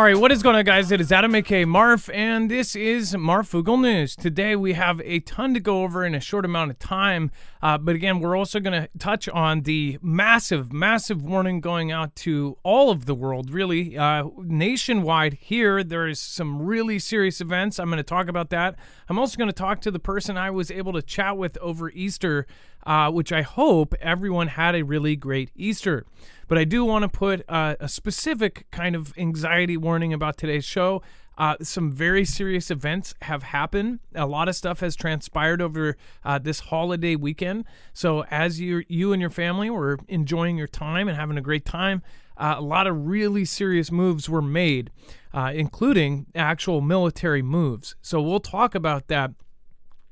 All right, what is going on, guys? It is Adam, aka Marf, and this is Marfoogle News. Today, we have a ton to go over in a short amount of time, but again, we're also going to touch on the massive warning going out to all of the world, really. Nationwide here, there is some really serious events. I'm going to talk about that. I'm also going to talk to the person I was able to chat with over Easter, which I hope everyone had a really great Easter. But I do want to put a specific kind of anxiety warning about today's show. Some very serious events have happened. A lot of stuff has transpired over this holiday weekend. So as you and your family were enjoying your time and having a great time, a lot of really serious moves were made, including actual military moves. So we'll talk about that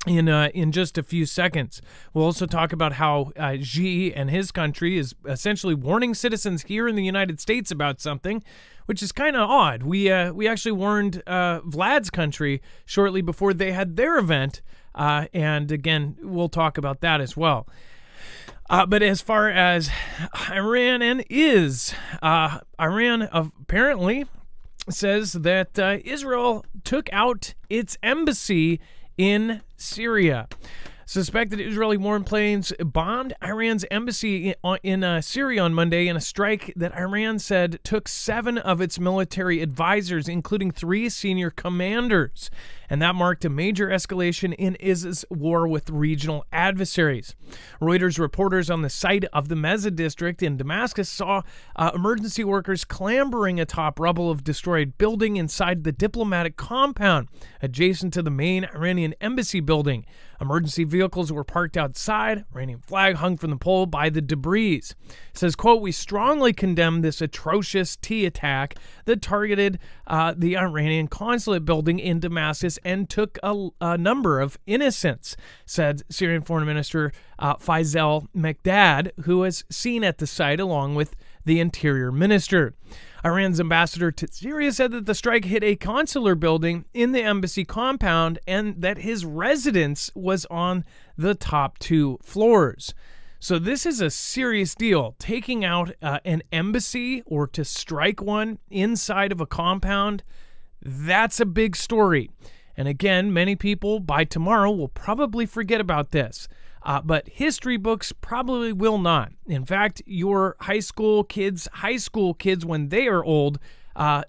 in just a few seconds. We'll also talk about how Xi and his country is essentially warning citizens here in the United States about something, which is kind of odd. We actually warned Vlad's country shortly before they had their event, and again, we'll talk about that as well. But as far as Iran apparently says that Israel took out its embassy in Syria. Suspected Israeli warplanes bombed Iran's embassy in Syria on Monday in a strike that Iran said took 7 of its military advisors, including 3 senior commanders. And that marked a major escalation in ISIS' war with regional adversaries. Reuters reporters on the site of the Meza district in Damascus saw emergency workers clambering atop rubble of destroyed building inside the diplomatic compound adjacent to the main Iranian embassy building. Emergency vehicles were parked outside. Iranian flag hung from the pole by the debris. It says, quote, "We strongly condemn this atrocious T attack that targeted the Iranian consulate building in Damascus and took a number of innocents," said Syrian Foreign Minister Faisal Mekdad, who was seen at the site along with the Interior Minister. Iran's ambassador to Syria said that the strike hit a consular building in the embassy compound and that his residence was on the top 2 floors. So this is a serious deal. Taking out an embassy or to strike one inside of a compound, that's a big story. And again, many people by tomorrow will probably forget about this. But history books probably will not. In fact, your high school kids, when they are old,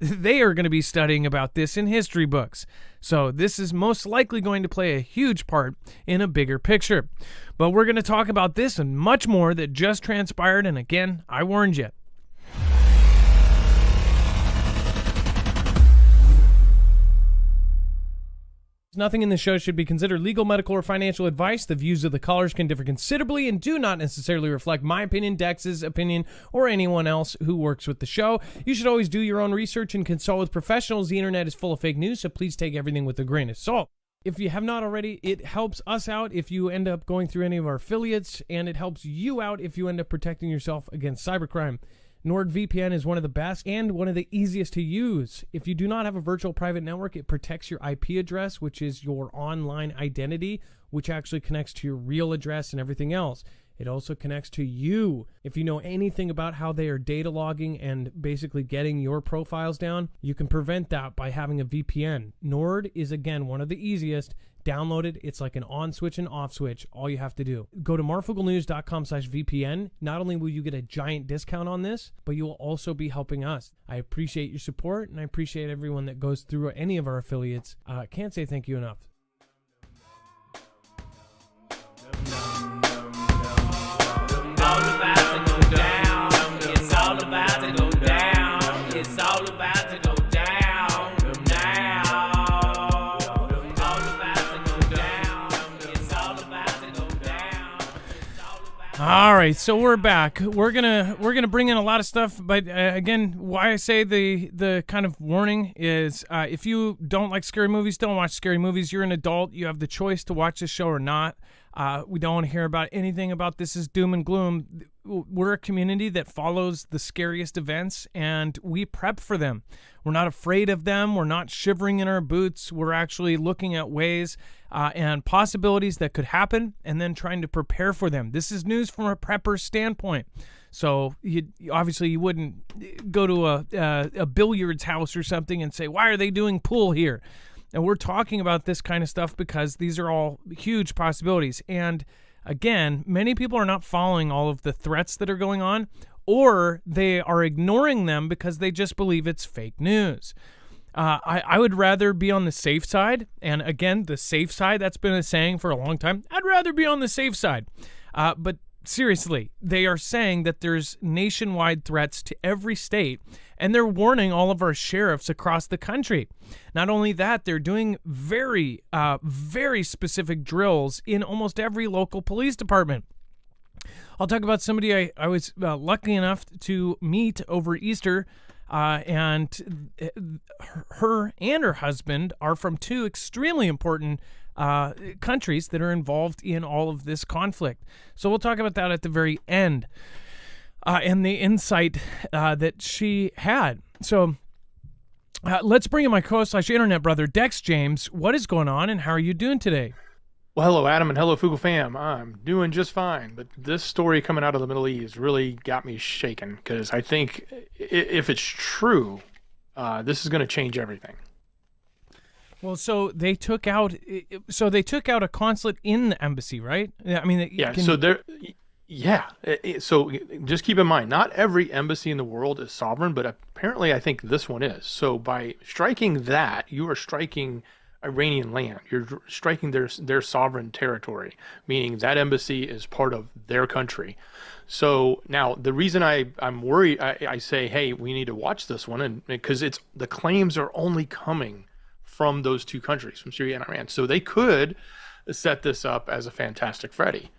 they are going to be studying about this in history books. So this is most likely going to play a huge part in a bigger picture. But we're going to talk about this and much more that just transpired. And again, I warned you. Nothing in this show should be considered legal, medical, or financial advice. The views of the callers can differ considerably and do not necessarily reflect my opinion, Dex's opinion, or anyone else who works with the show. You should always do your own research and consult with professionals. The internet is full of fake news, so please take everything with a grain of salt. If you have not already, it helps us out if you end up going through any of our affiliates, and it helps you out if you end up protecting yourself against cybercrime. NordVPN is one of the best and one of the easiest to use. If you do not have a virtual private network, it protects your IP address, which is your online identity, which actually connects to your real address and everything else. It also connects to you. If you know anything about how they are data logging and basically getting your profiles down, you can prevent that by having a VPN. Nord is, again, one of the easiest. Download it. It's like an on switch and off switch. All you have to do. Go to marfooglenews.com/VPN. Not only will you get a giant discount on this, but you will also be helping us. I appreciate your support, and I appreciate everyone that goes through any of our affiliates. Can't say thank you enough. All about to go down. It's all about to go down. It's all about to go down now. All about to go down. It's all about to go down. All right, so we're back. We're gonna bring in a lot of stuff, but again, why I say the kind of warning is if you don't like scary movies, don't watch scary movies. You're an adult. You have the choice to watch this show or not. We don't want to hear about anything about this is doom and gloom. We're a community that follows the scariest events, and we prep for them. We're not afraid of them. We're not shivering in our boots. We're actually looking at ways and possibilities that could happen and then trying to prepare for them. This is news from a prepper standpoint. So obviously you wouldn't go to a billiards house or something and say, why are they doing pool here? And we're talking about this kind of stuff because these are all huge possibilities. And again, many people are not following all of the threats that are going on, or they are ignoring them because they just believe it's fake news. I would rather be on the safe side. And again, the safe side, that's been a saying for a long time. I'd rather be on the safe side. But seriously, they are saying that there's nationwide threats to every state, and they're warning all of our sheriffs across the country. Not only that, they're doing very, very specific drills in almost every local police department. I'll talk about somebody I was lucky enough to meet over Easter, and her and her husband are from two extremely important countries that are involved in all of this conflict. So we'll talk about that at the very end, and the insight that she had. So let's bring in my co-internet brother, Dex James. What is going on, and how are you doing today? Well, hello, Adam, and hello, Foogle fam. I'm doing just fine, but this story coming out of the Middle East really got me shaken, because I think if it's true, this is going to change everything. Well, so they took out a consulate in the embassy, right? I mean, so just keep in mind, not every embassy in the world is sovereign, but apparently I think this one is. So by striking that, you are striking Iranian land. You're striking their sovereign territory, meaning that embassy is part of their country. So now the reason I'm worried, I say, hey, we need to watch this one, and because the claims are only coming from those two countries, from Syria and Iran. So they could set this up as a Fantastic Freddy.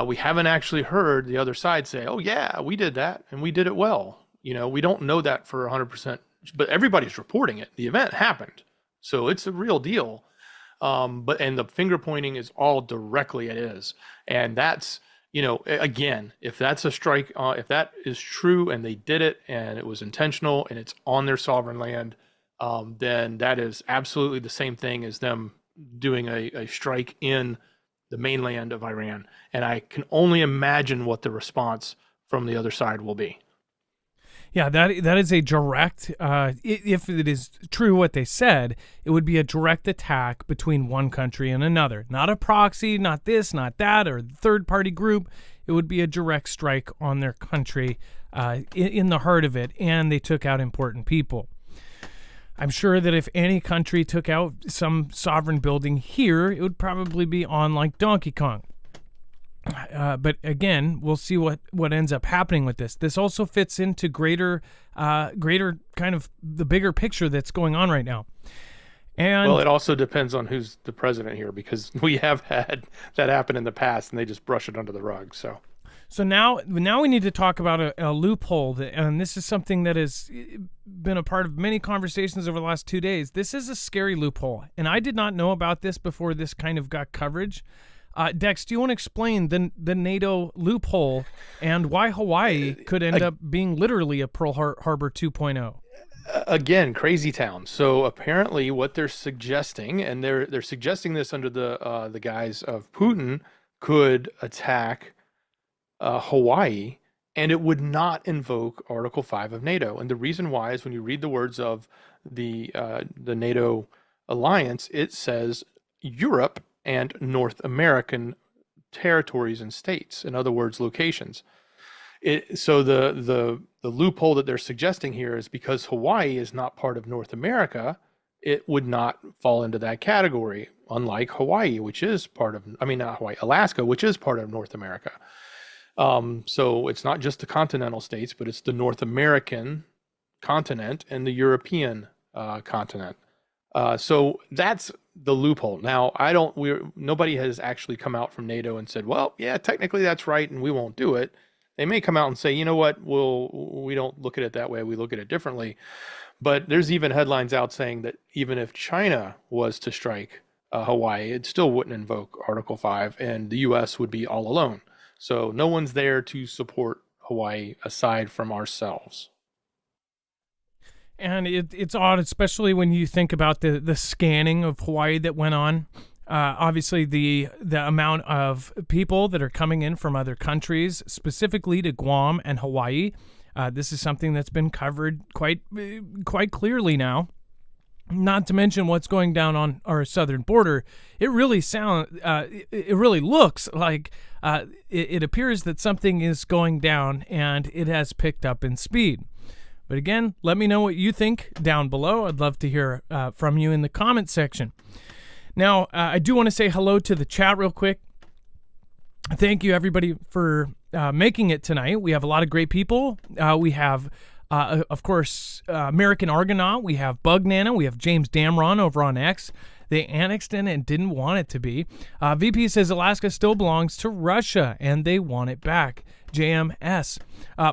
We haven't actually heard the other side say, oh yeah, we did that and we did it well. We don't know that for 100%, but everybody's reporting it. The event happened. So it's a real deal. And the finger pointing is all directly it is. And that's, again, if that's a strike, if that is true and they did it and it was intentional and it's on their sovereign land, then that is absolutely the same thing as them doing a strike in the mainland of Iran. And I can only imagine what the response from the other side will be. Yeah, that is a direct, if it is true what they said, it would be a direct attack between one country and another. Not a proxy, not this, not that, or third-party group. It would be a direct strike on their country in the heart of it, and they took out important people. I'm sure that if any country took out some sovereign building here, it would probably be on like Donkey Kong. But again, we'll see what ends up happening with this. This also fits into greater kind of the bigger picture that's going on right now. And well, it also depends on who's the president here, because we have had that happen in the past and they just brush it under the rug. So now we need to talk about a loophole, and this is something that has been a part of many conversations over the last 2 days. This is a scary loophole, and I did not know about this before this kind of got coverage. Dex, do you want to explain the NATO loophole and why Hawaii could end up being literally a Pearl Harbor 2.0? Again, crazy town. So apparently what they're suggesting, and they're suggesting this under the guise of Putin could attack Hawaii, and it would not invoke Article 5 of NATO. And the reason why is when you read the words of the NATO alliance, it says Europe and North American territories and states, in other words, locations. So the loophole that they're suggesting here is because Hawaii is not part of North America, it would not fall into that category, unlike Hawaii, which is part of, not Hawaii, Alaska, which is part of North America. So it's not just the continental states, but it's the North American continent and the European continent. So that's the loophole. Now, nobody has actually come out from NATO and said, well, yeah, technically that's right, and we won't do it. They may come out and say, you know what, we don't look at it that way, we look at it differently. But there's even headlines out saying that even if China was to strike Hawaii, it still wouldn't invoke Article 5, and the U.S. would be all alone. So no one's there to support Hawaii aside from ourselves. And it's odd, especially when you think about the scanning of Hawaii that went on. Obviously, the amount of people that are coming in from other countries, specifically to Guam and Hawaii. This is something that's been covered quite clearly now. Not to mention what's going down on our southern border. It really looks like it appears that something is going down, and it has picked up in speed. But again, let me know what you think down below. I'd love to hear from you in the comment section. Now, I do want to say hello to the chat real quick. Thank you, everybody, for making it tonight. We have a lot of great people. We have, of course, American Argonaut. We have Bug Nana. We have James Damron over on X. They annexed it and didn't want it to be. VP says Alaska still belongs to Russia, and they want it back. JMS.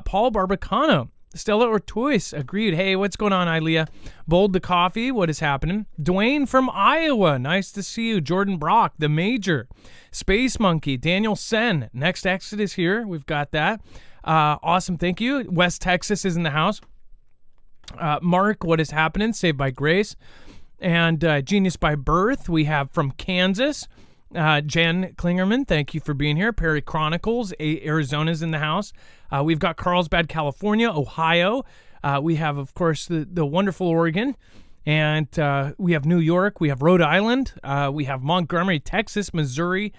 Paul Barbacano. Stella Ortiz agreed. Hey, what's going on, Ilea? Bold the Coffee, what is happening? Dwayne from Iowa, nice to see you. Jordan Brock, the Major. Space Monkey, Daniel Sen. Next exit is here. We've got that. Awesome, thank you. West Texas is in the house. Mark, what is happening? Saved by Grace. And Genius by Birth, we have from Kansas. Jen Klingerman, thank you for being here. Perry Chronicles, Arizona's in the house. We've got Carlsbad, California, Ohio. We have, of course, the wonderful Oregon. And we have New York. We have Rhode Island. We have Montgomery, Texas, Missouri,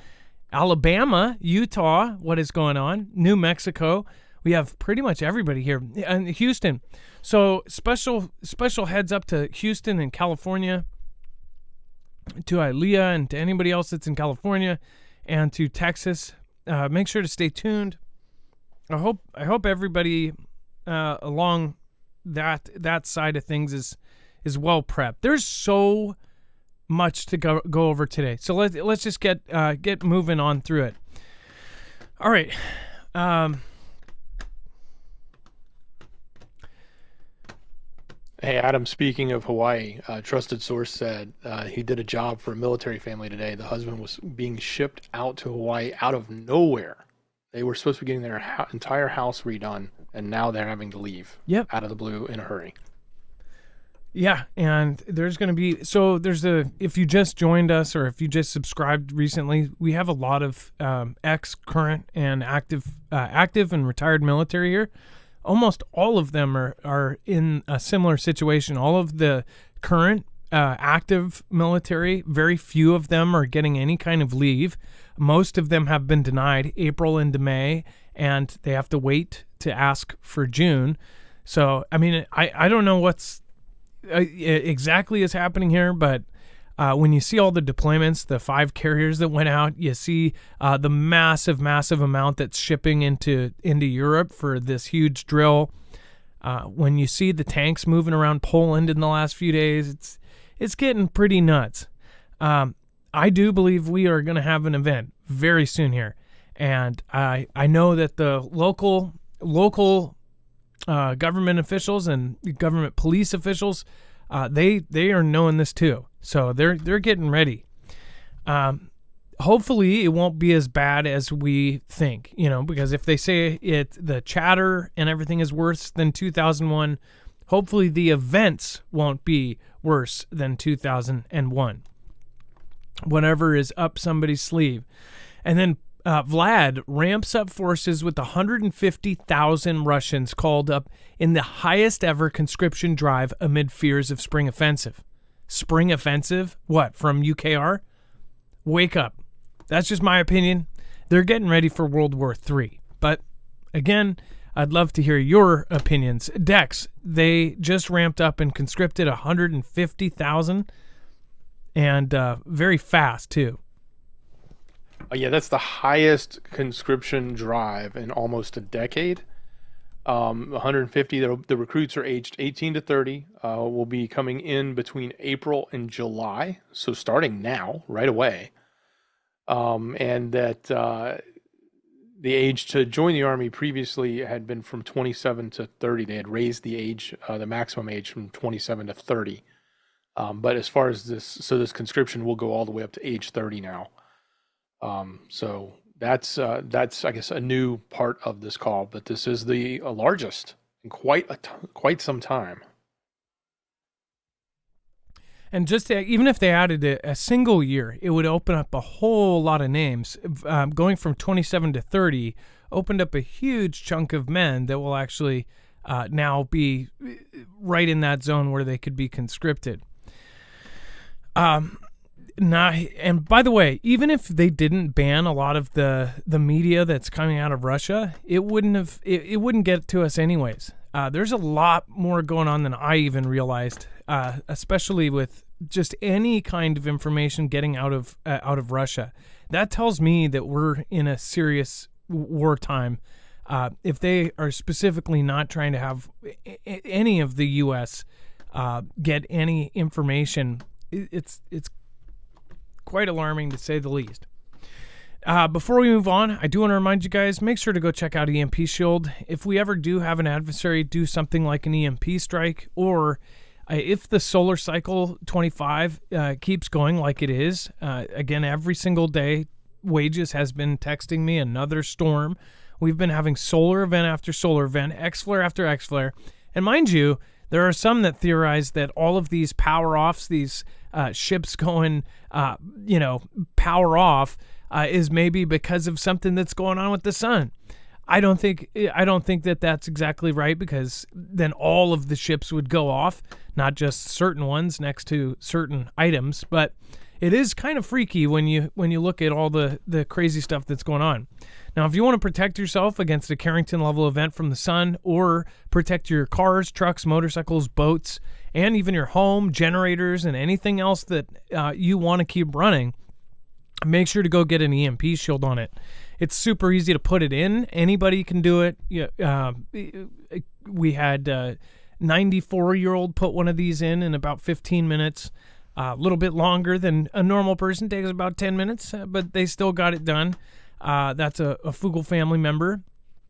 Alabama, Utah. What is going on? New Mexico. We have pretty much everybody here. And Houston. So special heads up to Houston and California, to Ilea and to anybody else that's in California, and to Texas. Make sure to stay tuned. I hope everybody along that side of things is well prepped. There's so much to go over today, so let's just get moving on through it. All right. Hey, Adam, speaking of Hawaii, a trusted source said he did a job for a military family today. The husband was being shipped out to Hawaii out of nowhere. They were supposed to be getting their entire house redone, and now they're having to leave out of the blue in a hurry. Yeah, and there's going to be, if you just joined us or if you just subscribed recently, we have a lot of ex-current and active and retired military here. Almost all of them are in a similar situation. All of the current active military, very few of them are getting any kind of leave. Most of them have been denied April into May, and they have to wait to ask for June. So, I mean, I don't know what's exactly is happening here, but when you see all the deployments, the 5 carriers that went out, you see the massive amount that's shipping into Europe for this huge drill. When you see the tanks moving around Poland in the last few days, it's getting pretty nuts. I do believe we are going to have an event very soon here, and I know that the local government officials and government police officials, they are knowing this too. So they're getting ready. Hopefully it won't be as bad as we think, because if they say the chatter and everything is worse than 2001, hopefully the events won't be worse than 2001. Whatever is up somebody's sleeve. And then Vlad ramps up forces with 150,000 Russians called up in the highest ever conscription drive amid fears of spring offensive. Spring offensive? What, from UKR? Wake up. That's just my opinion. They're getting ready for World War III. But again, I'd love to hear your opinions. Dex, they just ramped up and conscripted 150,000, and very fast too. Yeah, that's the highest conscription drive in almost a decade. 150. The recruits are aged 18 to 30. Will be coming in between April and July, so starting now, right away. And that the age to join the Army previously had been from 27 to 30. They had raised the age, the maximum age, from 27 to 30. But as far as this conscription will go all the way up to age 30 now. So that's I guess a new part of this call, but this is the largest in quite some time. And just even if they added a single year, it would open up a whole lot of names. Going from 27 to 30 opened up a huge chunk of men that will actually now be right in that zone where they could be conscripted. And by the way, even if they didn't ban a lot of the media that's coming out of Russia, it wouldn't get to us anyways. There's a lot more going on than I even realized, especially with just any kind of information getting out of Russia. That tells me that we're in a serious wartime. If they are specifically not trying to have any of the U.S. Get any information, it's quite alarming to say the least. Before we move on, I do want to remind you guys, make sure to go check out EMP Shield. If we ever do have an adversary do something like an EMP strike, or if the solar cycle 25 keeps going like it is, again, every single day, Wages has been texting me another storm. We've been having solar event after solar event, X-flare after X-flare. And mind you, there are some that theorize that all of these power offs, these ships going, power off, is maybe because of something that's going on with the sun. I don't think that that's exactly right, because then all of the ships would go off, not just certain ones next to certain items. But it is kind of freaky when you look at all the crazy stuff that's going on. Now, if you want to protect yourself against a Carrington-level event from the sun, or protect your cars, trucks, motorcycles, boats, and even your home, generators, and anything else that you want to keep running, make sure to go get an EMP shield on it. It's super easy to put it in. Anybody can do it. We had a 94-year-old put one of these in about 15 minutes. A little bit longer than a normal person. Takes about 10 minutes, but they still got it done. That's a Foogle family member.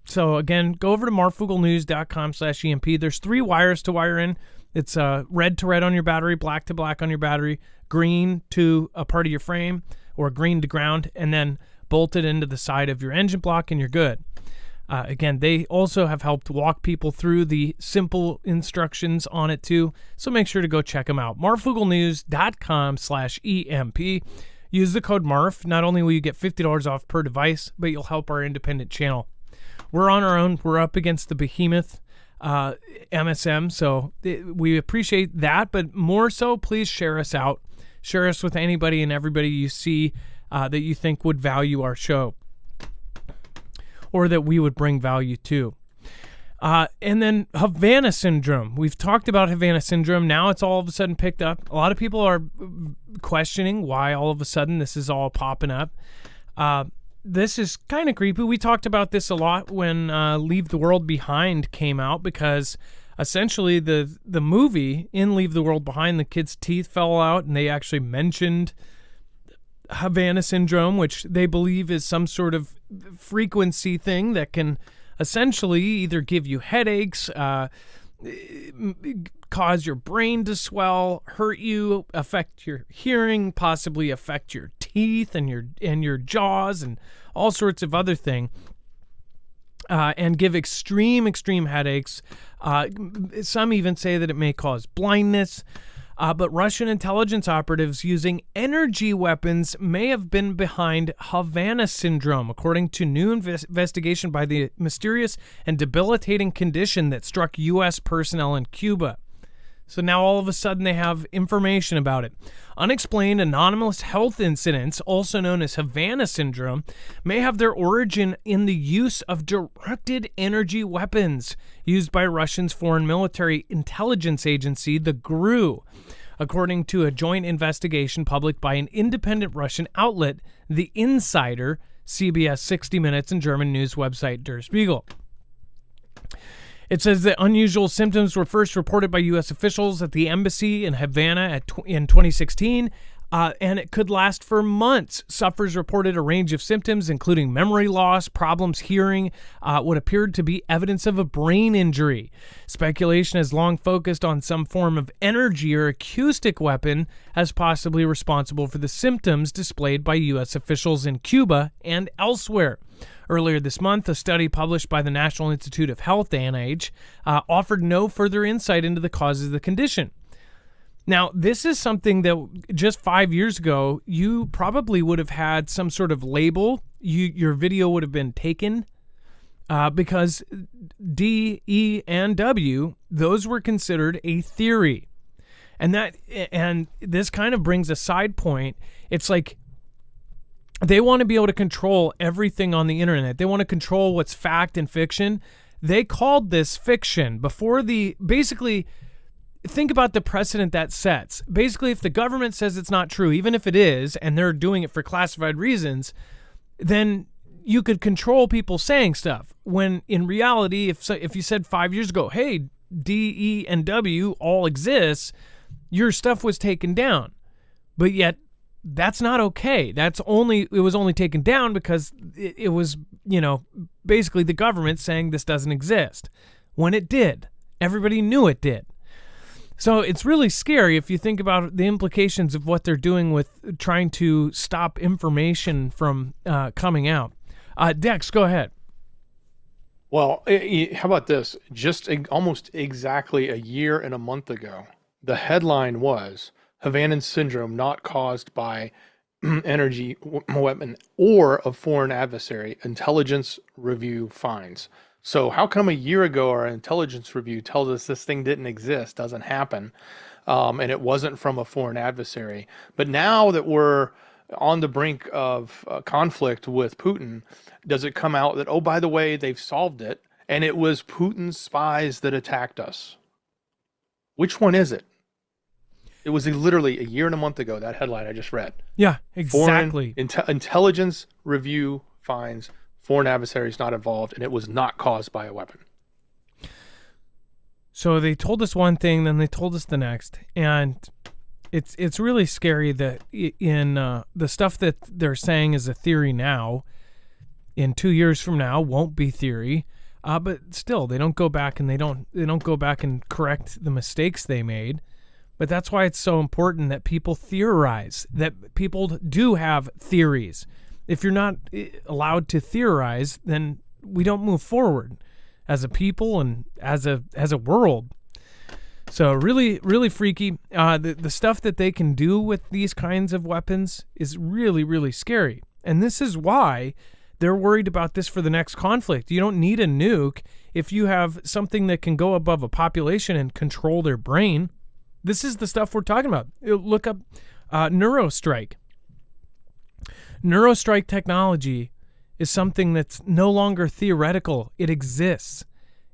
So again, go over to marfooglenews.com/EMP. There's 3 wires to wire in. It's red to red on your battery, black to black on your battery, green to a part of your frame, or green to ground, and then bolt it into the side of your engine block, and you're good. Again, they also have helped walk people through the simple instructions on it too, so make sure to go check them out. marfooglenews.com/EMP. Use the code MARF. Not only will you get $50 off per device, but you'll help our independent channel. We're on our own. We're up against the behemoth MSM, so we appreciate that, but more so, please share us out. Share us with anybody and everybody you see that you think would value our show, or that we would bring value to. And then Havana syndrome. We've talked about Havana syndrome. Now it's all of a sudden picked up. A lot of people are questioning why all of a sudden this is all popping up. This is kind of creepy. We talked about this a lot when Leave the World Behind came out, because essentially the movie in Leave the World Behind, the kid's teeth fell out, and they actually mentioned Havana syndrome, which they believe is some sort of frequency thing that can essentially either give you headaches, cause your brain to swell, hurt you, affect your hearing, possibly affect your teeth and your jaws, and all sorts of other things, and give extreme headaches. Some even say that it may cause blindness. But Russian intelligence operatives using energy weapons may have been behind Havana syndrome, according to new investigation by the mysterious and debilitating condition that struck U.S. personnel in Cuba. So now all of a sudden they have information about it. Unexplained anomalous health incidents, also known as Havana syndrome, may have their origin in the use of directed energy weapons used by Russia's foreign military intelligence agency, the GRU, according to a joint investigation published by an independent Russian outlet, The Insider, CBS 60 Minutes, and German news website Der Spiegel. It says that unusual symptoms were first reported by U.S. officials at the embassy in Havana in 2016. and it could last for months. Sufferers reported a range of symptoms, including memory loss, problems hearing, what appeared to be evidence of a brain injury. Speculation has long focused on some form of energy or acoustic weapon as possibly responsible for the symptoms displayed by U.S. officials in Cuba and elsewhere. Earlier this month, a study published by the National Institute of Health, NIH, offered no further insight into the causes of the condition. Now, this is something that just 5 years ago, you probably would have had some sort of label. Your video would have been taken because D, E, and W, those were considered a theory. And this kind of brings a side point. It's like they want to be able to control everything on the internet. They want to control what's fact and fiction. They called this fiction basically. Think about the precedent that sets. Basically, if the government says it's not true, even if it is, and they're doing it for classified reasons, then you could control people saying stuff. When in reality, if you said 5 years ago, hey, D, E, and W all exist, your stuff was taken down. But yet, that's not okay. It was only taken down because it was, basically the government saying this doesn't exist. When it did. Everybody knew it did. So it's really scary if you think about the implications of what they're doing with trying to stop information from coming out. Dex, go ahead. Well, how about this? Just almost exactly a year and a month ago, the headline was Havana syndrome not caused by energy weapon or a foreign adversary. Intelligence review finds. So how come a year ago our intelligence review tells us this thing didn't exist, doesn't happen, and it wasn't from a foreign adversary? But now that we're on the brink of conflict with Putin, does it come out that, oh, by the way, they've solved it, and it was Putin's spies that attacked us? Which one is it? It was literally a year and a month ago, that headline I just read. Yeah, exactly. Intelligence review finds foreign adversaries not involved, and it was not caused by a weapon. So they told us one thing, then they told us the next, and it's really scary that in the stuff that they're saying is a theory now, in 2 years from now won't be theory, but still they don't go back and they don't go back and correct the mistakes they made. But that's why it's so important that people theorize, that people do have theories. If you're not allowed to theorize, then we don't move forward as a people and as a world. So really, really freaky. The stuff that they can do with these kinds of weapons is really, really scary. And this is why they're worried about this for the next conflict. You don't need a nuke if you have something that can go above a population and control their brain. This is the stuff we're talking about. Look up Neurostrike. Neurostrike technology is something that's no longer theoretical. It exists.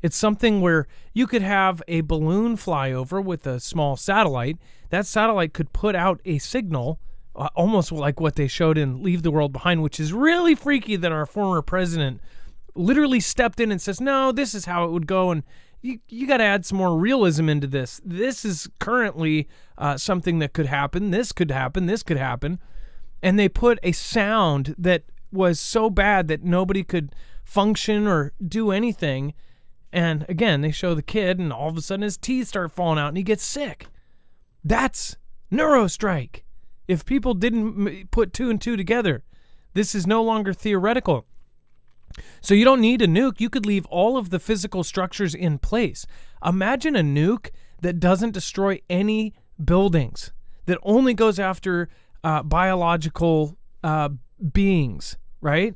It's something where you could have a balloon fly over with a small satellite. That satellite could put out a signal, almost like what they showed in Leave the World Behind, which is really freaky that our former president literally stepped in and says, no, this is how it would go, and you got to add some more realism into this. This is currently something that could happen. This could happen. This could happen. And they put a sound that was so bad that nobody could function or do anything. And again, they show the kid, and all of a sudden his teeth start falling out and he gets sick. That's Neurostrike. If people didn't put two and two together, this is no longer theoretical. So you don't need a nuke. You could leave all of the physical structures in place. Imagine a nuke that doesn't destroy any buildings, that only goes after biological beings, right?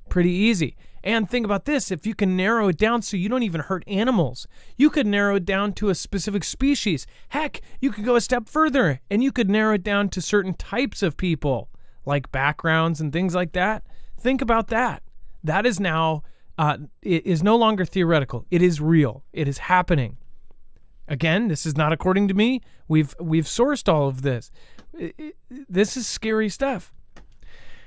Pretty easy. And think about this, if you can narrow it down so you don't even hurt animals, you could narrow it down to a specific species. Heck, you could go a step further and you could narrow it down to certain types of people, like backgrounds and things like that. Think about that. That is now, it is no longer theoretical. It is real. It is happening. Again, this is not according to me. We've sourced all of this. This is scary stuff.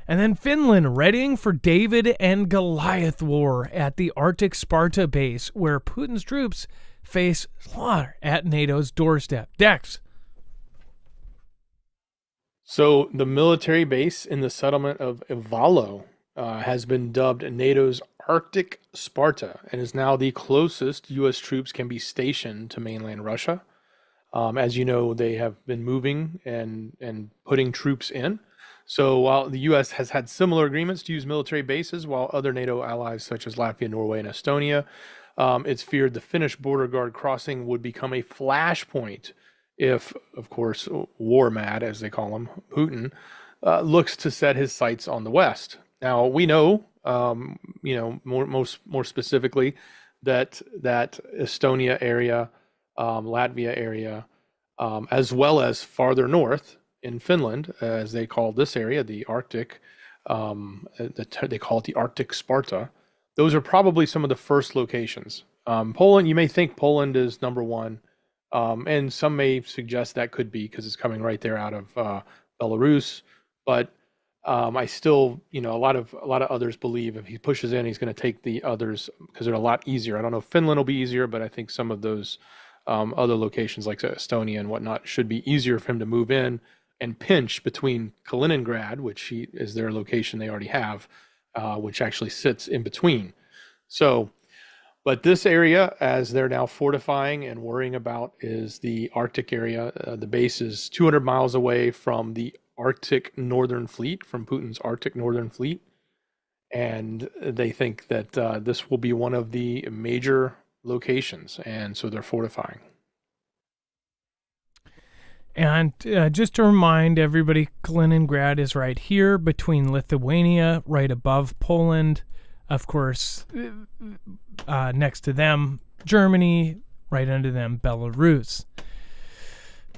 And then Finland readying for David and Goliath war at the Arctic Sparta base, where Putin's troops face slaughter at NATO's doorstep. Dex. So the military base in the settlement of Ivalo has been dubbed NATO's Arctic Sparta and is now the closest U.S. troops can be stationed to mainland Russia. As you know, they have been moving and putting troops in. So while the U.S. has had similar agreements to use military bases, while other NATO allies such as Latvia, Norway, and Estonia, it's feared the Finnish border guard crossing would become a flashpoint if, of course, war mad, as they call him, Putin, looks to set his sights on the West. Now we know, more specifically, that Estonia area, Latvia area, as well as farther north in Finland, as they call this area, the Arctic, they call it the Arctic Sparta. Those are probably some of the first locations. Poland, you may think Poland is number one, and some may suggest that could be because it's coming right there out of Belarus. But I still, a lot of others believe if he pushes in, he's going to take the others because they're a lot easier. I don't know if Finland will be easier, but I think some of those other locations like Estonia and whatnot should be easier for him to move in and pinch between Kaliningrad, which is their location they already have, which actually sits in between. So, but this area, as they're now fortifying and worrying about, is the Arctic area. The base is 200 miles away from the Arctic Northern Fleet, from Putin's Arctic Northern Fleet. And they think that this will be one of the major locations, and so they're fortifying. And just to remind everybody, Kaliningrad is right here between Lithuania, right above Poland. Of course, next to them, Germany, right under them, Belarus.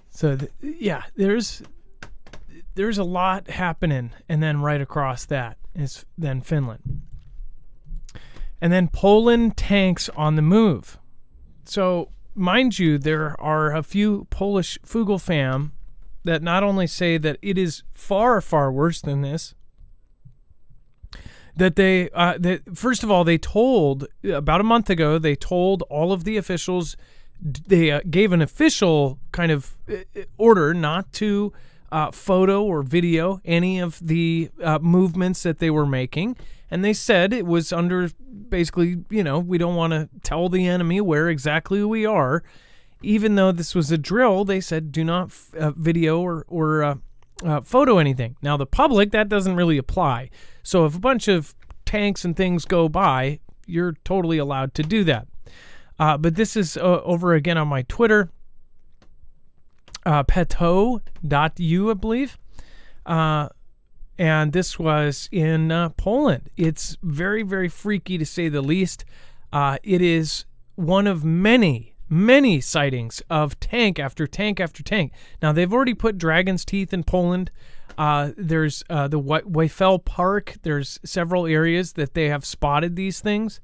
So, there's a lot happening. And then right across that is then Finland. And then Poland tanks on the move. So, mind you, there are a few Polish Fugel fam that not only say that it is far, far worse than this, that first of all, they told, about a month ago, they told all of the officials, they gave an official kind of order not to photo or video any of the movements that they were making. And they said it was under, basically, we don't want to tell the enemy where exactly we are. Even though this was a drill, they said do not video or photo anything. Now, the public, that doesn't really apply. So if a bunch of tanks and things go by, you're totally allowed to do that. But this is over again on my Twitter, peto.u, I believe. And this was in Poland. It's very, very freaky to say the least. It is one of many, many sightings of tank after tank after tank. Now, they've already put Dragon's Teeth in Poland. There's the Weifel Park. There's several areas that they have spotted these things.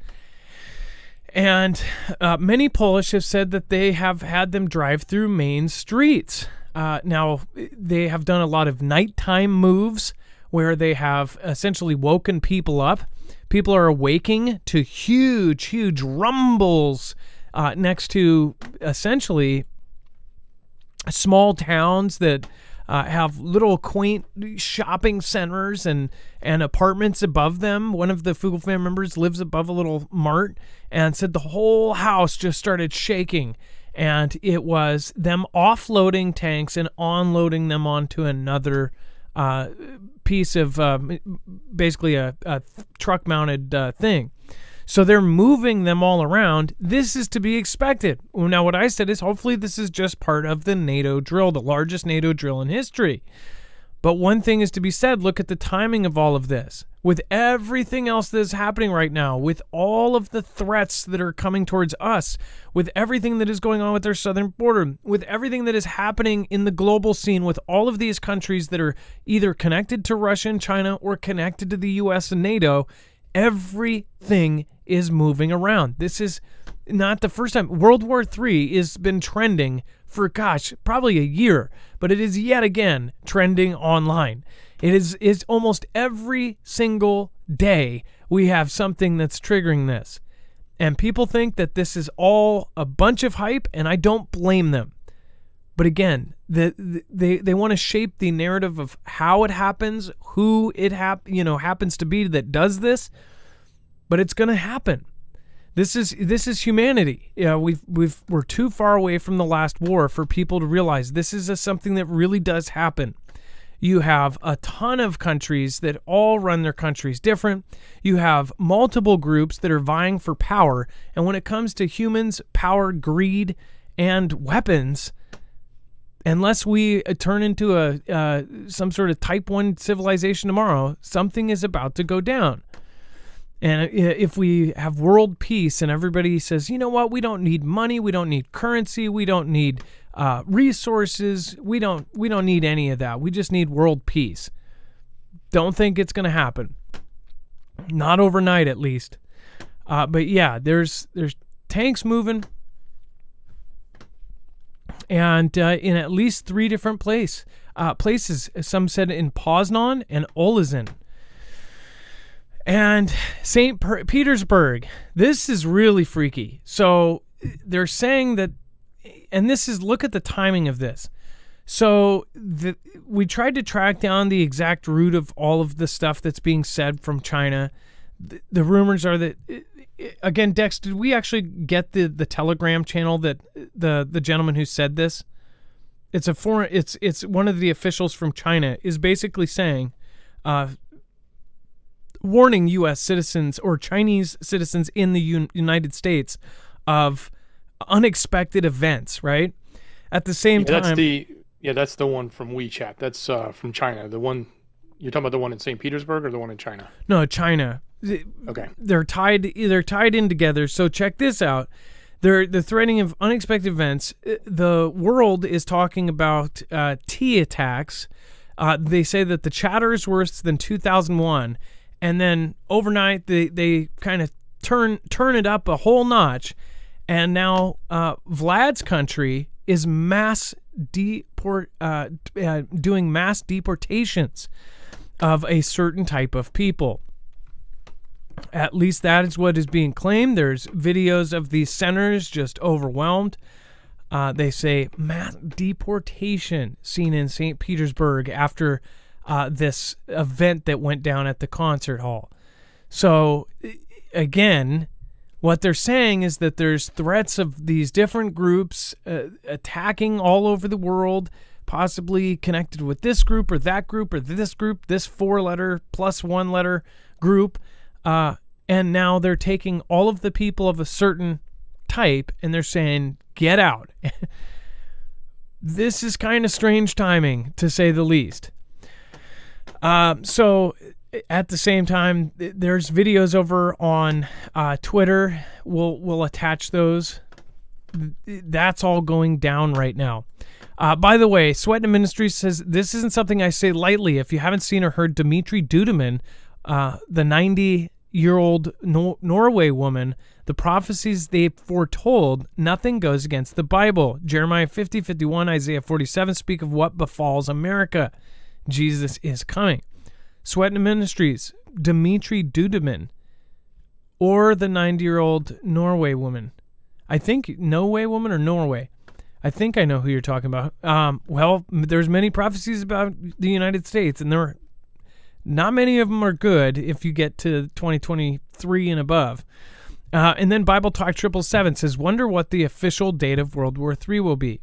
And many Polish have said that they have had them drive through main streets. Now, they have done a lot of nighttime moves where they have essentially woken people up. People are awaking to huge, huge rumbles next to essentially small towns that have little quaint shopping centers and apartments above them. One of the Fugel family members lives above a little mart and said the whole house just started shaking. And it was them offloading tanks and onloading them onto another piece of basically a truck-mounted thing. So they're moving them all around. This is to be expected. Now, what I said is hopefully this is just part of the NATO drill, the largest NATO drill in history. But one thing is to be said, look at the timing of all of this. With everything else that is happening right now, with all of the threats that are coming towards us, with everything that is going on with our southern border, with everything that is happening in the global scene, with all of these countries that are either connected to Russia and China or connected to the U.S. and NATO, everything is moving around. This is not the first time. World War III has been trending for, probably a year, but it is yet again trending online. It is almost every single day we have something that's triggering this. And people think that this is all a bunch of hype, and I don't blame them. But again, they want to shape the narrative of how it happens, who it happens to be that does this, but it's going to happen. This is humanity. We're too far away from the last war for people to realize this is something that really does happen. You have a ton of countries that all run their countries different. You have multiple groups that are vying for power, and when it comes to humans, power, greed, and weapons, unless we turn into some sort of type 1 civilization tomorrow, something is about to go down. And if we have world peace and everybody says, you know what, we don't need money, we don't need currency, we don't need resources, we don't need any of that. We just need world peace. Don't think it's going to happen. Not overnight, at least. But yeah, there's tanks moving. And in at least 3 different places. Some said in Poznan and Olezin. And St. Petersburg. This is really freaky. So they're saying that, and this is, look at the timing of this. So we tried to track down the exact root of all of the stuff that's being said from China. The rumors are that, again, Dex, did we actually get the Telegram channel that the gentleman who said this? It's one of the officials from China is basically saying, warning U.S. citizens or Chinese citizens in the United States of unexpected events, right? At the same time... That's the one from WeChat. That's from China. The one... You're talking about the one in St. Petersburg or the one in China? No, China. Okay. They're tied in together. So check this out. The threatening of unexpected events. The world is talking about T attacks. They say that the chatter is worse than 2001. And then overnight, they kind of turn it up a whole notch, and now Vlad's country is doing mass deportations of a certain type of people. At least that is what is being claimed. There's videos of these centers just overwhelmed. They say mass deportation seen in St. Petersburg after this event that went down at the concert hall. So, again, what they're saying is that there's threats of these different groups attacking all over the world, possibly connected with this group or that group or this group, this 4-letter plus 1-letter group. And now they're taking all of the people of a certain type and they're saying, get out. This is kind of strange timing, to say the least. So at the same time, there's videos over on Twitter. We'll attach those. That's all going down right now. By the way, Sweatin' Ministries says this isn't something I say lightly. If you haven't seen or heard Dmitry Duduman, the 90-year-old Norway woman, the prophecies they foretold, nothing goes against the Bible. Jeremiah 50:51, Isaiah 47 speak of what befalls America. Jesus is coming. Sweatin' Ministries, Dmitry Duduman, or the 90-year-old Norway woman. I think Norway woman or Norway. I think I know who you're talking about. Well, there's many prophecies about the United States, and not many of them are good if you get to 2023 and above. And then Bible Talk 777 says, wonder what the official date of World War III will be.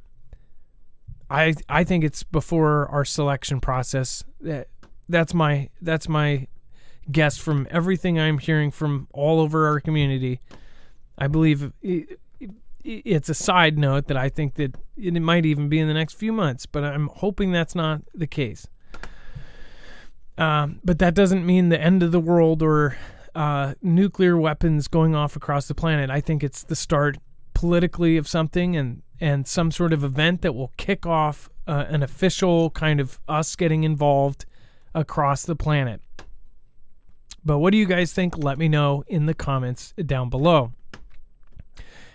I think it's before our selection process. That's my guess from everything I'm hearing from all over our community. I believe it's a side note that I think that it might even be in the next few months, but I'm hoping that's not the case. But that doesn't mean the end of the world or nuclear weapons going off across the planet. I think it's the start politically of something and some sort of event that will kick off an official kind of us getting involved across the planet. But what do you guys think? Let me know in the comments down below.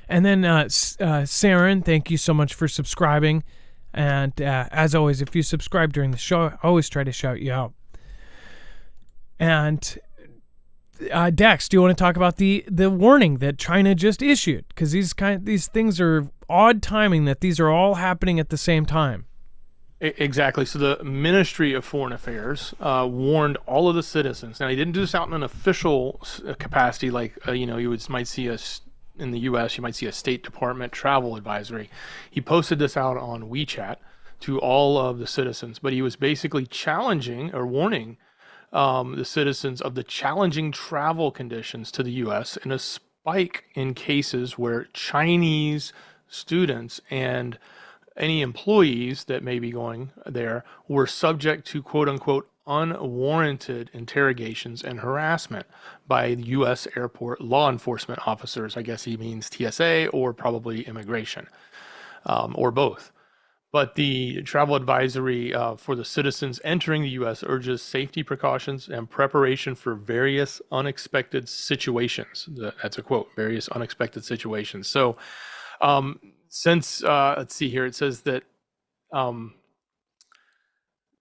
And then Saren, thank you so much for subscribing. And as always, if you subscribe during the show, I always try to shout you out. And Dex, do you want to talk about the warning that China just issued? Because these things are odd timing, that these are all happening at the same time. Exactly. So the Ministry of Foreign Affairs warned all of the citizens. Now, he didn't do this out in an official capacity, like might see in the U.S. You might see a State Department travel advisory. He posted this out on WeChat to all of the citizens, but he was basically challenging or warning the citizens of the challenging travel conditions to the U.S. and a spike in cases where Chinese students and any employees that may be going there were subject to quote unquote unwarranted interrogations and harassment by U.S. airport law enforcement officers. I guess he means TSA or probably immigration, or both. But the travel advisory for the citizens entering the U.S. urges safety precautions and preparation for various unexpected situations. That's a quote, various unexpected situations. So since, let's see here, it says that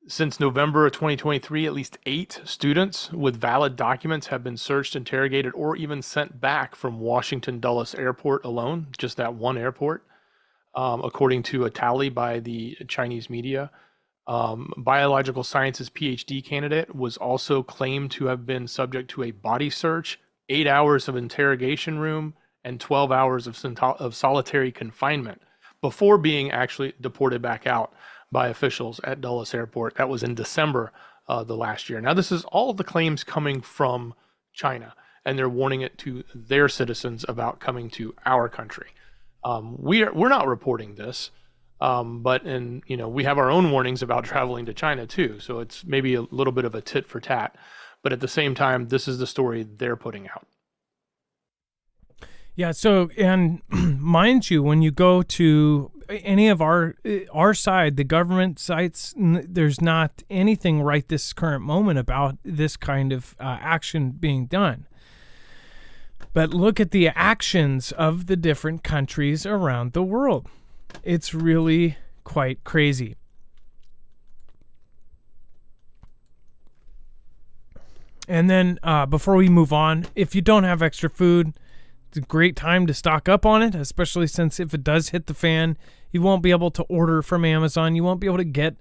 since November of 2023, at least 8 students with valid documents have been searched, interrogated, or even sent back from Washington Dulles Airport alone, just that one airport. According to a tally by the Chinese media. Biological sciences PhD candidate was also claimed to have been subject to a body search, 8 hours of interrogation room, and 12 hours of solitary confinement before being actually deported back out by officials at Dulles Airport. That was in December the last year. Now, this is all the claims coming from China, and they're warning it to their citizens about coming to our country. We're not reporting this, but we have our own warnings about traveling to China too. So it's maybe a little bit of a tit for tat, but at the same time, this is the story they're putting out. Yeah. So, and mind you, when you go to any of our side, the government sites, there's not anything right this current moment about this kind of action being done. But look at the actions of the different countries around the world. It's really quite crazy. And then before we move on, if you don't have extra food, it's a great time to stock up on it, especially since if it does hit the fan, you won't be able to order from Amazon. You won't be able to get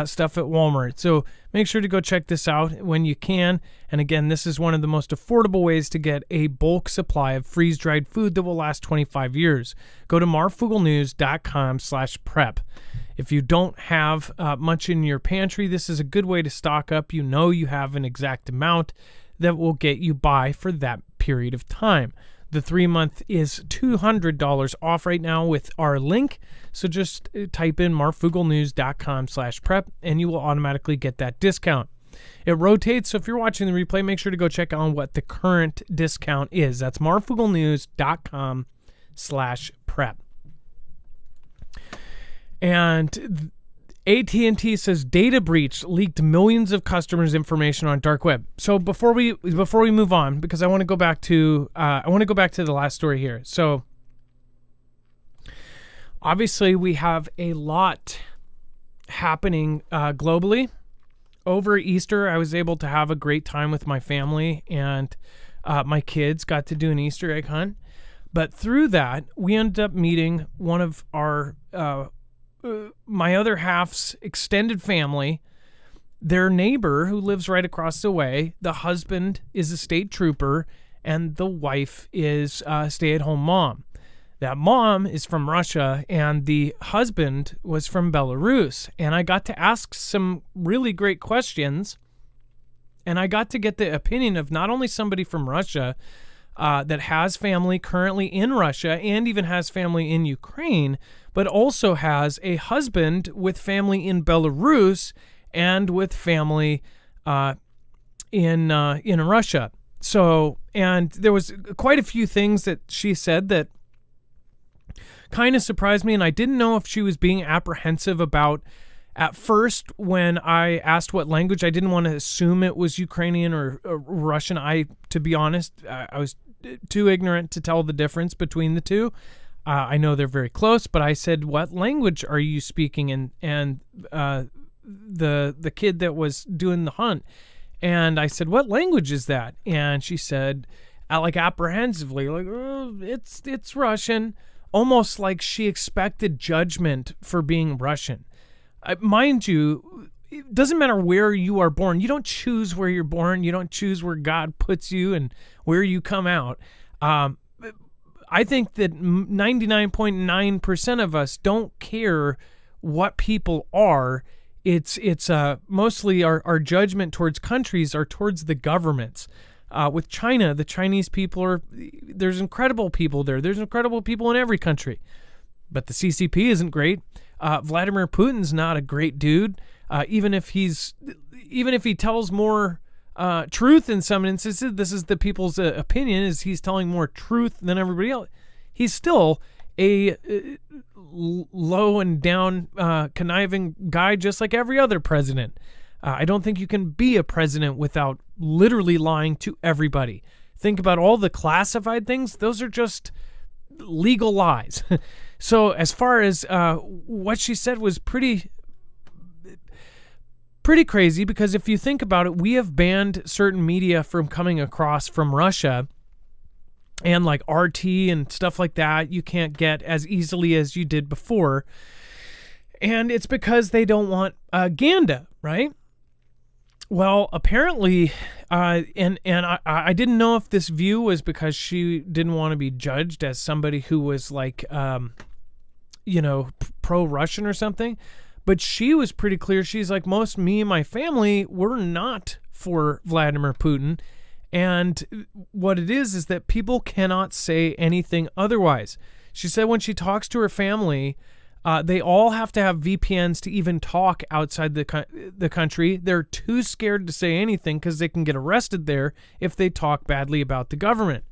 stuff at Walmart. So make sure to go check this out when you can. And again, this is one of the most affordable ways to get a bulk supply of freeze-dried food that will last 25 years. Go to marfooglenews.com/prep. If you don't have much in your pantry, this is a good way to stock up. You know you have an exact amount that will get you by for that period of time. The 3-month is $200 off right now with our link. So just type in marfooglenews.com/prep and you will automatically get that discount. It rotates. So if you're watching the replay, make sure to go check on what the current discount is. That's marfooglenews.com/prep. And AT&T says data breach leaked millions of customers' information on dark web. So before we move on, because I want to go back to the last story here. So obviously we have a lot happening globally. Over Easter, I was able to have a great time with my family, and my kids got to do an Easter egg hunt. But through that, we ended up meeting one of our my other half's extended family, their neighbor who lives right across the way. The husband is a state trooper and the wife is a stay-at-home mom. That mom is from Russia and the husband was from Belarus. And I got to ask some really great questions, and I got to get the opinion of not only somebody from Russia that has family currently in Russia and even has family in Ukraine, but also has a husband with family in Belarus and with family in Russia. So, and there was quite a few things that she said that kind of surprised me, and I didn't know if she was being apprehensive about. At first, when I asked what language, I didn't want to assume it was Ukrainian or Russian. To be honest, I was too ignorant to tell the difference between the two. I know they're very close, but I said, "What language are you speaking?" And the kid that was doing the hunt And I said, what language is that? And she said, like apprehensively, like, oh, it's Russian, almost like she expected judgment for being Russian. Mind you, it doesn't matter where you are born. You don't choose where you're born. You don't choose where God puts you and where you come out. I think that 99.9% of us don't care what people are. It's mostly our judgment towards countries are towards the governments. With China, the Chinese people there's incredible people there. There's incredible people in every country. But the CCP isn't great. Vladimir Putin's not a great dude. Even if he tells more truth in some instances, this is the people's opinion, is he's telling more truth than everybody else. He's still a low and down conniving guy just like every other president. I don't think you can be a president without literally lying to everybody. Think about all the classified things. Those are just legal lies. So as far as what she said was pretty crazy, because if you think about it, we have banned certain media from coming across from Russia, and like RT and stuff like that you can't get as easily as you did before. And it's because they don't want Ganda, right? Well, apparently, and I didn't know if this view was because she didn't want to be judged as somebody who was like, pro-Russian or something. But she was pretty clear. She's like, me and my family, we're not for Vladimir Putin. And what it is that people cannot say anything otherwise. She said when she talks to her family, they all have to have VPNs to even talk outside the country. They're too scared to say anything because they can get arrested there if they talk badly about the government.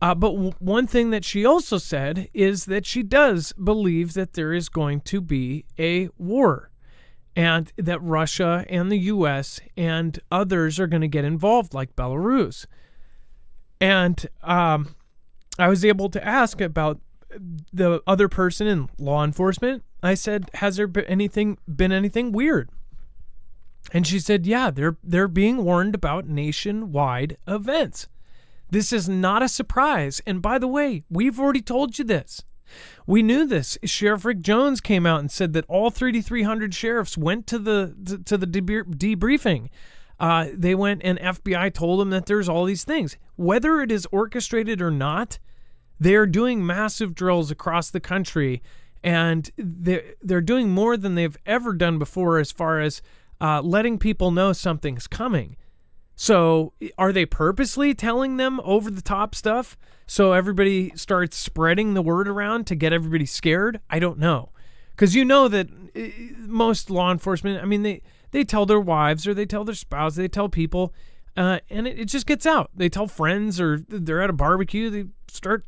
But one thing that she also said is that she does believe that there is going to be a war, and that Russia and the U.S. and others are going to get involved, like Belarus. And I was able to ask about the other person in law enforcement. I said, has there been anything weird? And she said, yeah, they're being warned about nationwide events. This is not a surprise. And by the way, we've already told you this. We knew this. Sheriff Rick Jones came out and said that all 3,300 sheriffs went to the debriefing. They went, and FBI told them that there's all these things. Whether it is orchestrated or not, they're doing massive drills across the country, and they're doing more than they've ever done before as far as letting people know something's coming. So are they purposely telling them over-the-top stuff so everybody starts spreading the word around to get everybody scared? I don't know. Because you know that most law enforcement, I mean, they tell their wives or they tell their spouse, they tell people, and it just gets out. They tell friends, or they're at a barbecue, they start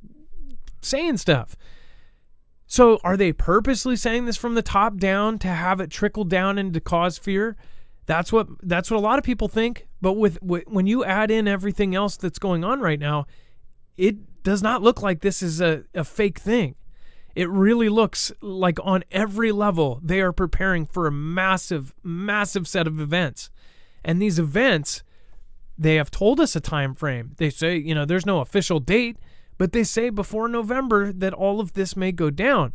saying stuff. So are they purposely saying this from the top down to have it trickle down and to cause fear? That's what a lot of people think. But when you add in everything else that's going on right now, it does not look like this is a fake thing. It really looks like on every level they are preparing for a massive, massive set of events. And these events, they have told us a time frame. They say, there's no official date, but they say before November that all of this may go down.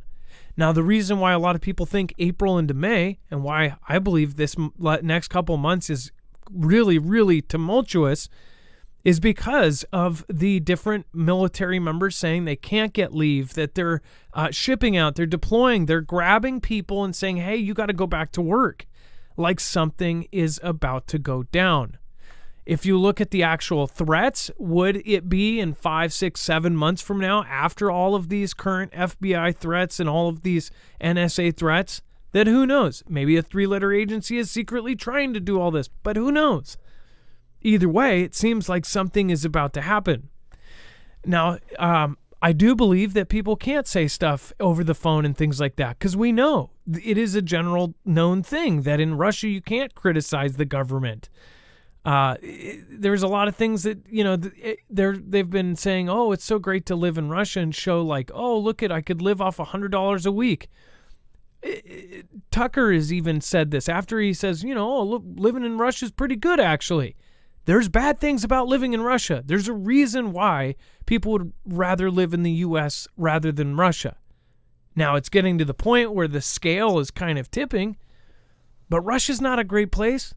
Now, the reason why a lot of people think April into May, and why I believe this next couple months is really, really tumultuous, is because of the different military members saying they can't get leave, that they're shipping out, they're deploying, they're grabbing people and saying, hey, you got to go back to work, like something is about to go down. If you look at the actual threats, would it be in 5, 6, 7 months from now, after all of these current FBI threats and all of these NSA threats, that who knows? Maybe a 3-letter agency is secretly trying to do all this, but who knows? Either way, it seems like something is about to happen. Now, I do believe that people can't say stuff over the phone and things like that, because we know it is a general known thing that in Russia you can't criticize the government. There's a lot of things that, they've been saying, oh, it's so great to live in Russia, and show like, oh, look I could live off $100 a week. Tucker has even said this after he says, look, living in Russia is pretty good, actually. There's bad things about living in Russia. There's a reason why people would rather live in the U.S. rather than Russia. Now, it's getting to the point where the scale is kind of tipping, but Russia's not a great place.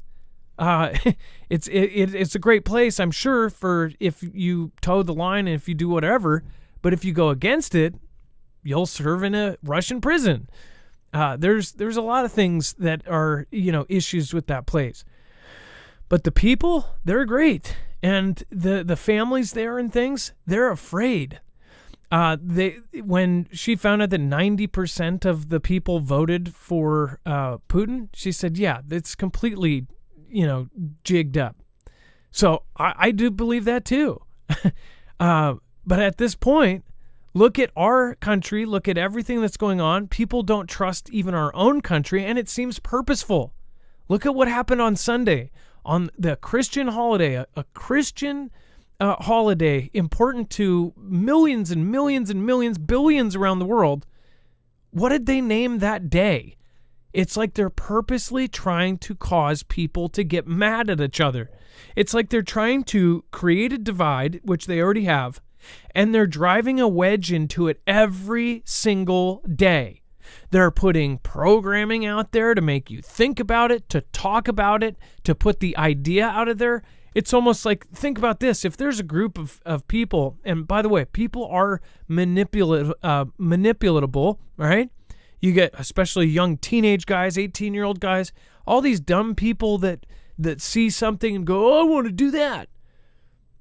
It's a great place, I'm sure, for if you toe the line and if you do whatever, but if you go against it, you'll serve in a Russian prison. There's a lot of things that are, issues with that place. But the people, they're great. And the families there and things, they're afraid. When she found out that 90% of the people voted for Putin, she said, yeah, it's completely, jigged up. So I do believe that too. But at this point, look at our country, look at everything that's going on. People don't trust even our own country, and it seems purposeful. Look at what happened on Sunday, on the Christian holiday, a Christian holiday important to millions and millions and millions, billions around the world. What did they name that day? It's like they're purposely trying to cause people to get mad at each other. It's like they're trying to create a divide, which they already have, and they're driving a wedge into it every single day. They're putting programming out there to make you think about it, to talk about it, to put the idea out of there. It's almost like, think about this. If there's a group of people, and by the way, people are manipulatable, right? You get especially young teenage guys, 18-year-old guys, all these dumb people that see something and go, oh, I want to do that.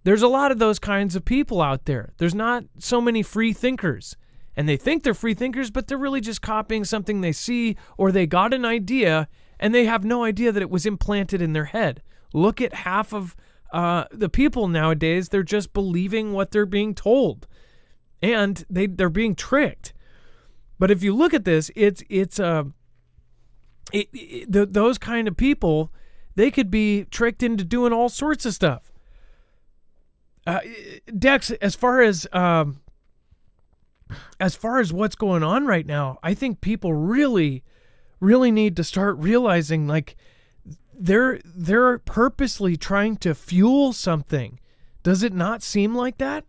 There's a lot of those kinds of people out there. There's not so many free thinkers. And they think they're free thinkers, but they're really just copying something they see, or they got an idea and they have no idea that it was implanted in their head. Look at half of the people nowadays. They're just believing what they're being told, and they're being tricked. But if you look at this, those kind of people, they could be tricked into doing all sorts of stuff. Dex, as far as what's going on right now, I think people really, really need to start realizing, like, they're purposely trying to fuel something. Does it not seem like that?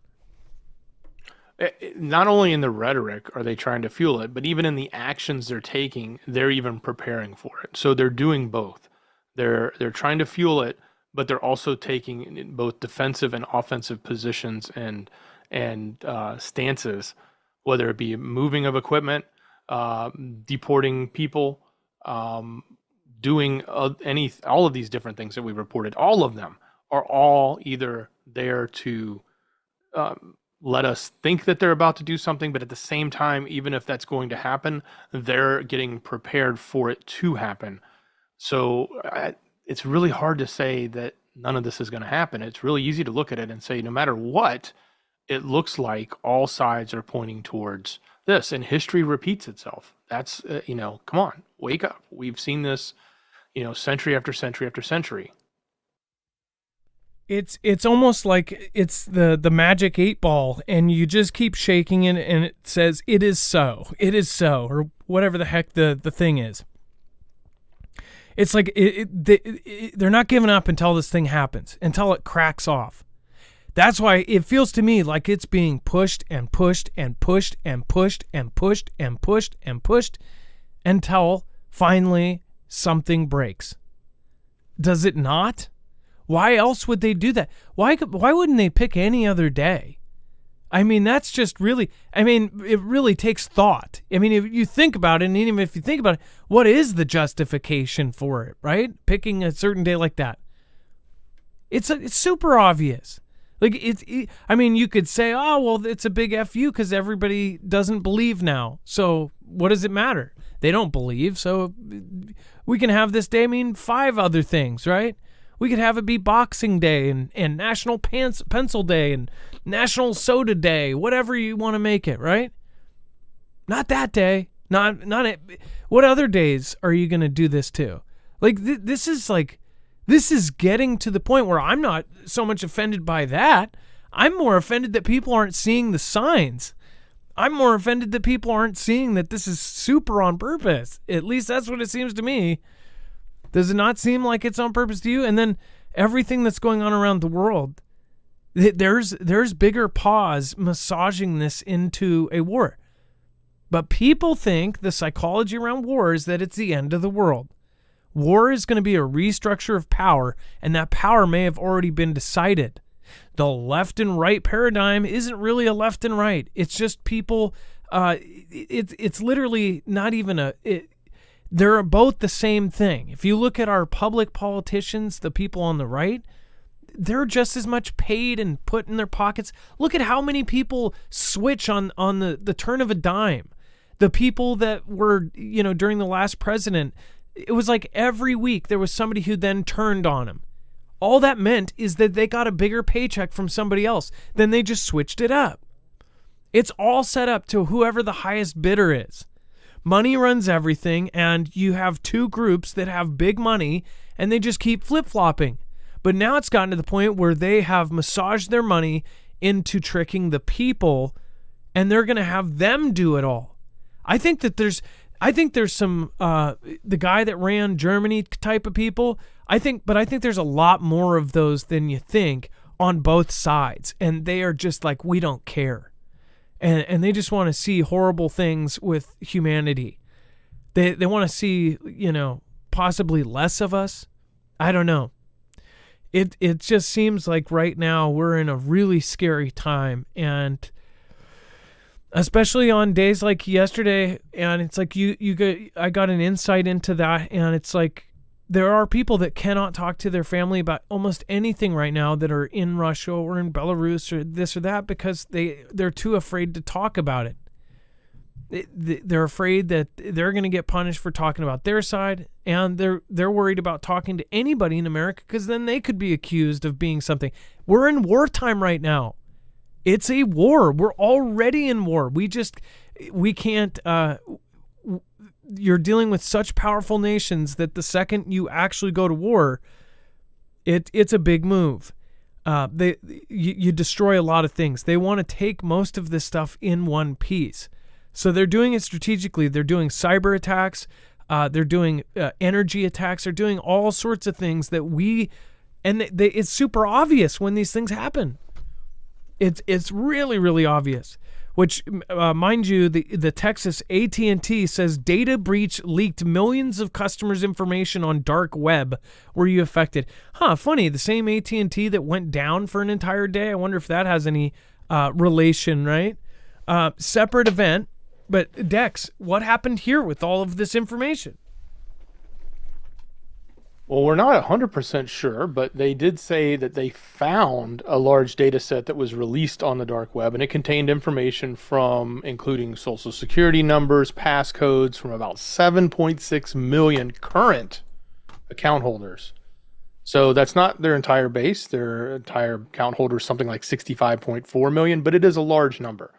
Not only in the rhetoric are they trying to fuel it, but even in the actions they're taking, they're even preparing for it. So they're doing both. They're trying to fuel it, but they're also taking both defensive and offensive positions and stances, whether it be moving of equipment, deporting people, doing all of these different things that we reported. All of them are all either there to let us think that they're about to do something, but at the same time, even if that's going to happen, they're getting prepared for it to happen. So it's really hard to say that none of this is going to happen. It's really easy to look at it and say, no matter what, it looks like all sides are pointing towards this, and history repeats itself. That's, come on, wake up. We've seen this, century after century after century. It's almost like it's the magic 8-ball, and you just keep shaking it, and it says, it is so, or whatever the heck the thing is. It's like they're not giving up until this thing happens, until it cracks off. That's why it feels to me like it's being pushed and pushed and pushed and pushed and pushed and pushed and pushed until finally something breaks. Does it not? Why else would they do that? Why wouldn't they pick any other day? I mean, that's just really, it really takes thought. I mean, if you think about it, and even if you think about it, what is the justification for it, right? Picking a certain day like that. It's super obvious. Like, you could say, oh, well, it's a big FU because everybody doesn't believe now. So what does it matter? They don't believe, so we can have this day mean 5 other things, right? We could have it be Boxing Day and National Pencil Day and National Soda Day, whatever you want to make it, right? Not that day. Not it. What other days are you going to do this to? Like, this is getting to the point where I'm not so much offended by that. I'm more offended that people aren't seeing the signs. I'm more offended that people aren't seeing that this is super on purpose. At least that's what it seems to me. Does it not seem like it's on purpose to you? And then everything that's going on around the world, there's bigger paws massaging this into a war. But people think the psychology around war is that it's the end of the world. War is going to be a restructure of power, and that power may have already been decided. The left and right paradigm isn't really a left and right. It's just people. It's literally not even they're both the same thing. If you look at our public politicians, the people on the right, they're just as much paid and put in their pockets. Look at how many people switch on the turn of a dime. The people that were, during the last president, it was like every week there was somebody who then turned on him. All that meant is that they got a bigger paycheck from somebody else. Then they just switched it up. It's all set up to whoever the highest bidder is. Money runs everything, and you have two groups that have big money, and they just keep flip-flopping. But now it's gotten to the point where they have massaged their money into tricking the people, and they're going to have them do it all. I think there's some the guy that ran Germany type of people. I think there's a lot more of those than you think on both sides, and they are just like, we don't care, and they just want to see horrible things with humanity. They want to see possibly less of us. I don't know. It just seems like right now we're in a really scary time, and especially on days like yesterday, and it's like I got an insight into that, and it's like there are people that cannot talk to their family about almost anything right now that are in Russia or in Belarus or this or that because they're too afraid to talk about it. They're afraid that they're going to get punished for talking about their side, and they're worried about talking to anybody in America because then they could be accused of being something. We're in wartime right now. It's a war. We're already in war. We can't. You're dealing with such powerful nations that the second you actually go to war, it's a big move. You destroy a lot of things. They want to take most of this stuff in one piece. So they're doing it strategically. They're doing cyber attacks. They're doing energy attacks. They're doing all sorts of things that it's super obvious when these things happen. It's really, really obvious. Which, mind you, the Texas AT&T says data breach leaked millions of customers' information on dark web. Were you affected? Funny. The same AT&T that went down for an entire day. I wonder if that has any relation, right? Separate event. But Dex, what happened here with all of this information? Well, we're not 100% sure, but they did say that they found a large data set that was released on the dark web, and it contained information from including social security numbers, passcodes from about 7.6 million current account holders. So that's not their entire base. Their entire account holders, something like 65.4 million, but it is a large number.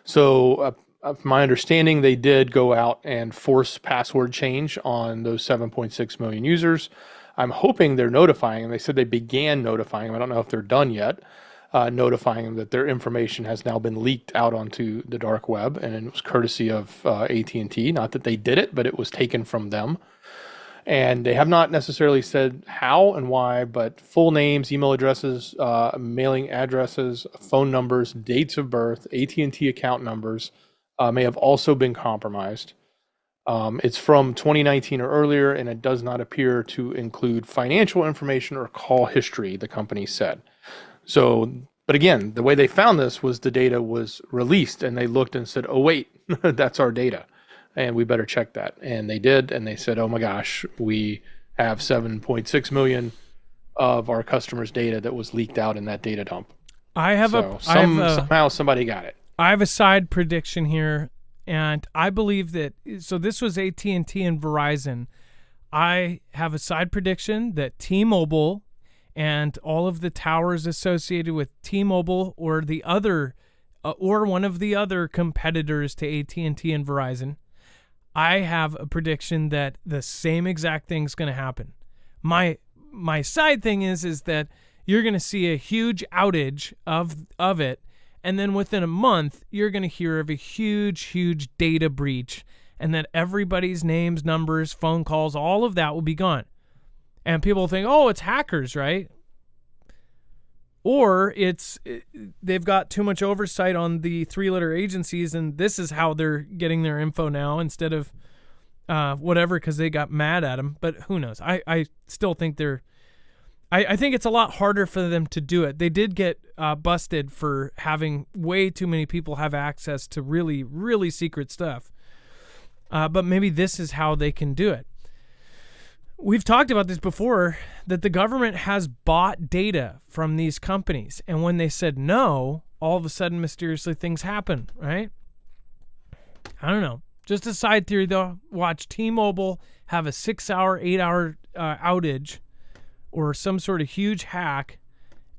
So from my understanding, they did go out and force password change on those 7.6 million users. I'm hoping they're notifying them. They said they began notifying them. I don't know if they're done yet, notifying them that their information has now been leaked out onto the dark web, and it was courtesy of AT&T. Not that they did it, but it was taken from them. And they have not necessarily said how and why, but full names, email addresses, mailing addresses, phone numbers, dates of birth, AT&T account numbers, may have also been compromised. It's from 2019 or earlier, and it does not appear to include financial information or call history, the company said. So, but again, the way they found this was the data was released, and they looked and said, oh, wait, that's our data, and we better check that. And they did, and they said, oh my gosh, we have 7.6 million of our customers' data that was leaked out in that data dump. Somehow somebody got it. I have a side prediction here, and I believe that, so this was AT&T and Verizon. I have a side prediction that T-Mobile and all of the towers associated with T-Mobile or the other, or one of the other competitors to AT&T and Verizon, I have a prediction that the same exact thing's going to happen. My side thing is that you're going to see a huge outage of it, And then within a month, you're going to hear of a huge, huge data breach, and that everybody's names, numbers, phone calls, all of that will be gone. And people think, oh, it's hackers, right? Or they've got too much oversight on the three-letter agencies, and this is how they're getting their info now instead of whatever, because they got mad at them. But who knows? I still think I think it's a lot harder for them to do it. They did get busted for having way too many people have access to really, really secret stuff. But maybe this is how they can do it. We've talked about this before, that the government has bought data from these companies. And when they said no, all of a sudden, mysteriously, things happen, right? I don't know. Just a side theory, though. Watch T-Mobile have a 6-hour, 8-hour outage or some sort of huge hack,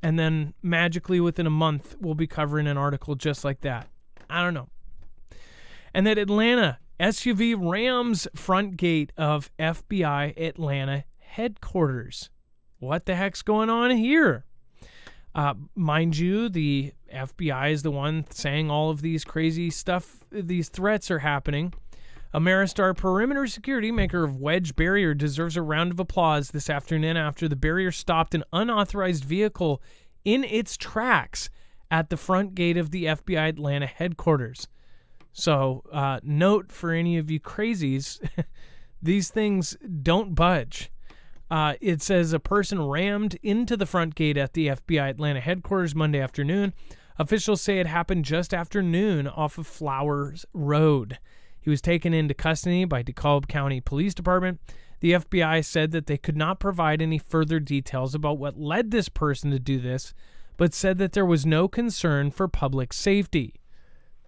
and then magically within a month, we'll be covering an article just like that. I don't know. And that Atlanta SUV rams front gate of FBI Atlanta headquarters. What the heck's going on here? Mind you, the FBI is the one saying all of these crazy stuff, these threats are happening. Ameristar Perimeter Security, maker of Wedge Barrier, deserves a round of applause this afternoon after the barrier stopped an unauthorized vehicle in its tracks at the front gate of the FBI Atlanta headquarters. So, note for any of you crazies, these things don't budge. It says a person rammed into the front gate at the FBI Atlanta headquarters Monday afternoon. Officials say it happened just after noon off of Flowers Road. He was taken into custody by DeKalb County Police Department. The FBI said that they could not provide any further details about what led this person to do this, but said that there was no concern for public safety.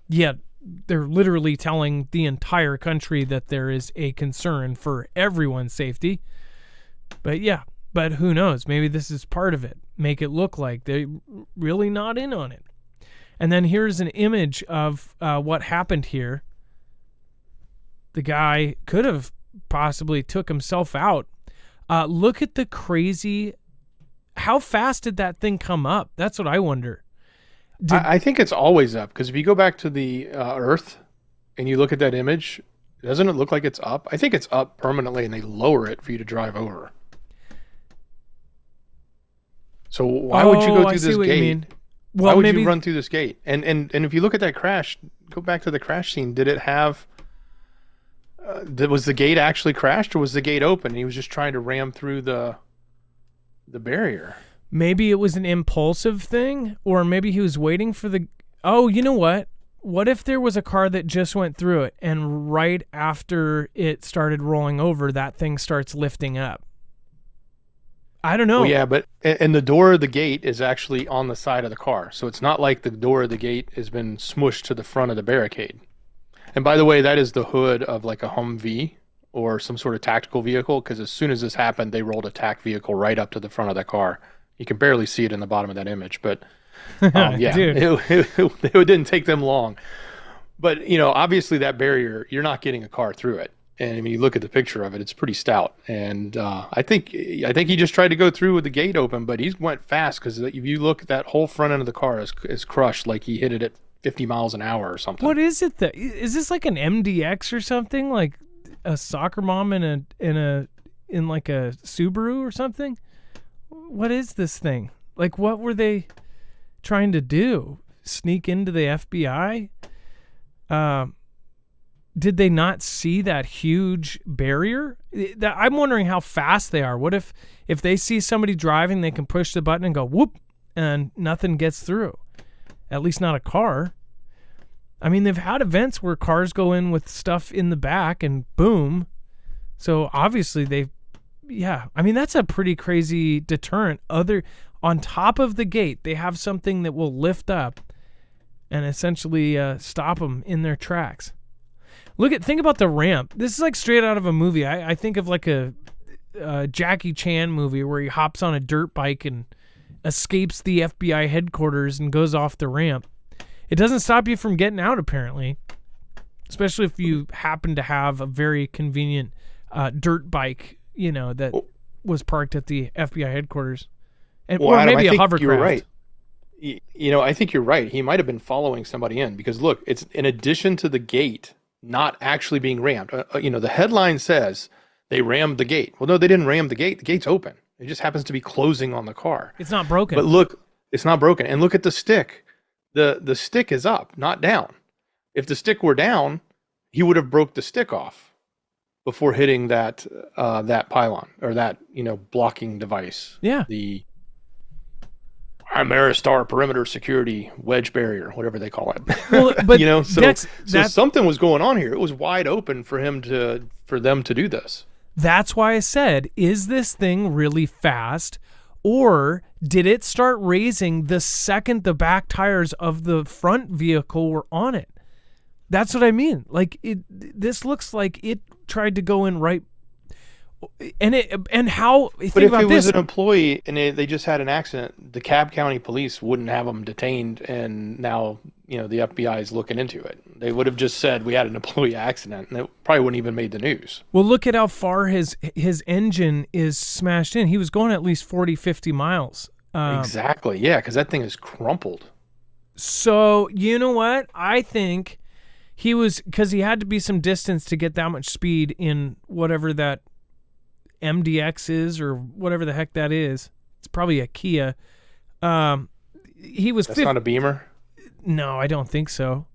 Yet, they're literally telling the entire country that there is a concern for everyone's safety. But who knows? Maybe this is part of it. Make it look like they're really not in on it. And then here's an image of what happened here. The guy could have possibly took himself out. Look at the crazy... How fast did that thing come up? That's what I wonder. I think it's always up, because if you go back to the Earth and you look at that image, doesn't it look like it's up? I think it's up permanently, and they lower it for you to drive over. So why would you go through this gate? Well, why would you run through this gate? And if you look at that crash, go back to the crash scene. Did it have... was the gate actually crashed, or was the gate open and he was just trying to ram through the barrier? Maybe it was an impulsive thing, or maybe he was waiting for the... Oh, you know what? What if there was a car that just went through it, and right after it started rolling over, that thing starts lifting up? I don't know. Well, yeah, but and the door of the gate is actually on the side of the car, so it's not like the door of the gate has been smushed to the front of the barricade. And by the way, that is the hood of like a Humvee or some sort of tactical vehicle, because as soon as this happened, they rolled a TAC vehicle right up to the front of that car. You can barely see it in the bottom of that image, but yeah, it didn't take them long. But, obviously that barrier, you're not getting a car through it. And when you look at the picture of it, it's pretty stout. And I think he just tried to go through with the gate open, but he went fast, because if you look at that whole front end of the car is crushed, like he hit it at 50 miles an hour or something. What is it? Is this like an MDX or something? Like a soccer mom in like a Subaru or something? What is this thing? Like, what were they trying to do? Sneak into the FBI? Did they not see that huge barrier? I'm wondering how fast they are. What if they see somebody driving, they can push the button and go whoop, and nothing gets through? At least not a car. I mean, they've had events where cars go in with stuff in the back and boom. So obviously I mean, that's a pretty crazy deterrent. On top of the gate, they have something that will lift up and essentially stop them in their tracks. Think about the ramp. This is like straight out of a movie. I think of like a Jackie Chan movie where he hops on a dirt bike and escapes the FBI headquarters and goes off the ramp. It doesn't stop you from getting out, apparently, especially if you happen to have a very convenient dirt bike, that was parked at the FBI headquarters, or Adam, maybe a hovercraft. You're right. I think you're right. He might have been following somebody in because look, it's in addition to the gate not actually being rammed. The headline says they rammed the gate. Well, no, they didn't ram the gate. The gate's open. It just happens to be closing on the car. It's not broken. But look, it's not broken. And look at the stick. The stick is up, not down. If the stick were down, he would have broke the stick off before hitting that pylon or that blocking device. Yeah. The Ameristar perimeter security wedge barrier, whatever they call it. Well, but so something was going on here. It was wide open for them to do this. That's why I said, is this thing really fast, or did it start raising the second the back tires of the front vehicle were on it? That's what I mean. Like this looks like it tried to go in right. And how? But if it was an employee and they just had an accident, the Cobb County Police wouldn't have them detained, and now the FBI is looking into it. They would have just said we had an employee accident, and it probably wouldn't even made the news. Well, look at how far his engine is smashed in. He was going at least 40, 50 miles. Exactly, yeah, because that thing is crumpled. So you know what? I think he was, because he had to be some distance to get that much speed in whatever that MDX is or whatever the heck that is. It's probably a Kia. He was. That's not a Beamer? No, I don't think so.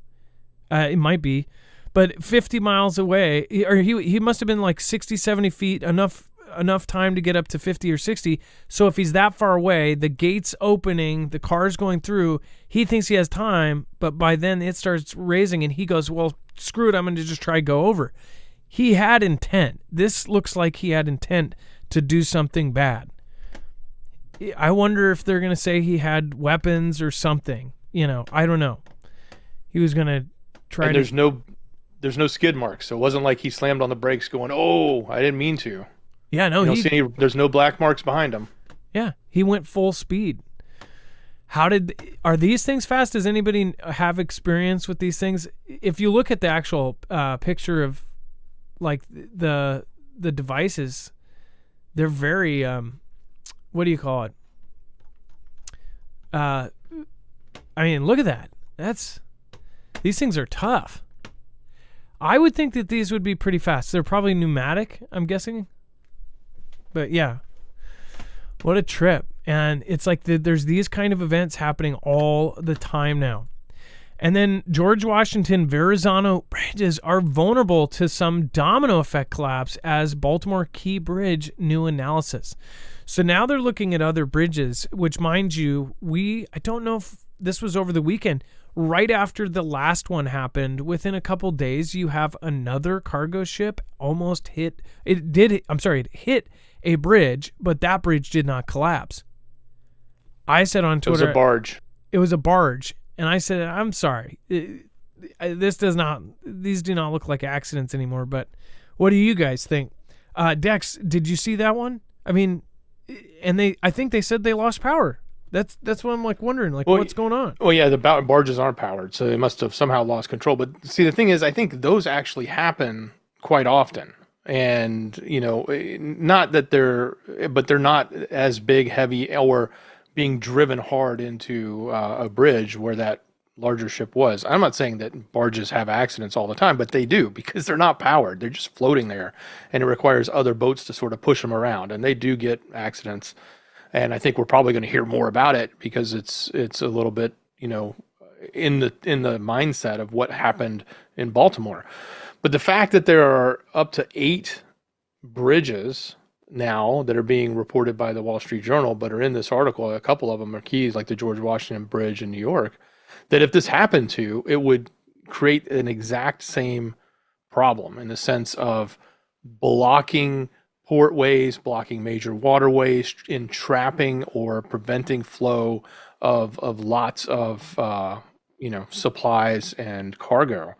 It might be, but 50 miles away, or he must have been like 60, 70 feet, enough time to get up to 50 or 60. So if he's that far away, the gate's opening, the car's going through, he thinks he has time, but by then it starts raising and he goes, well, screw it, I'm going to just try go over. He had intent. This looks like he had intent to do something bad. I wonder if they're going to say he had weapons or something. I don't know. He was going to try and there's no skid marks, so it wasn't like he slammed on the brakes going, oh, I didn't mean to. Yeah, no. There's no black marks behind him. Yeah, he went full speed. Are these things fast? Does anybody have experience with these things? If you look at the actual picture of like the devices, they're very what do you call it? I mean, look at that. These things are tough. I would think that these would be pretty fast. They're probably pneumatic, I'm guessing. But yeah, what a trip. And it's like there's these kind of events happening all the time now. And then George Washington Verrazano bridges are vulnerable to some domino effect collapse as Baltimore Key Bridge new analysis. So now they're looking at other bridges, which, mind you, I don't know if this was over the weekend. Right after the last one happened, within a couple days, you have another cargo ship almost hit. It hit a bridge, but that bridge did not collapse. I said on Twitter, it was a barge. It was a barge. And I said, I'm sorry. These do not look like accidents anymore, but what do you guys think? Dex, did you see that one? I mean, I think they said they lost power. That's what I'm like wondering, what's going on? Well, yeah, the barges aren't powered, so they must have somehow lost control. But see, the thing is, I think those actually happen quite often. And, not that they're not as big, heavy, or being driven hard into a bridge where that larger ship was. I'm not saying that barges have accidents all the time, but they do because they're not powered. They're just floating there, and it requires other boats to sort of push them around, and they do get accidents. And I think we're probably going to hear more about it because it's a little bit, in the mindset of what happened in Baltimore. But the fact that there are up to 8 bridges now that are being reported by the Wall Street Journal, but are in this article, a couple of them are keys, like the George Washington Bridge in New York, that if this happened to, it would create an exact same problem in the sense of blocking portways, blocking major waterways, entrapping or preventing flow of lots of supplies and cargo,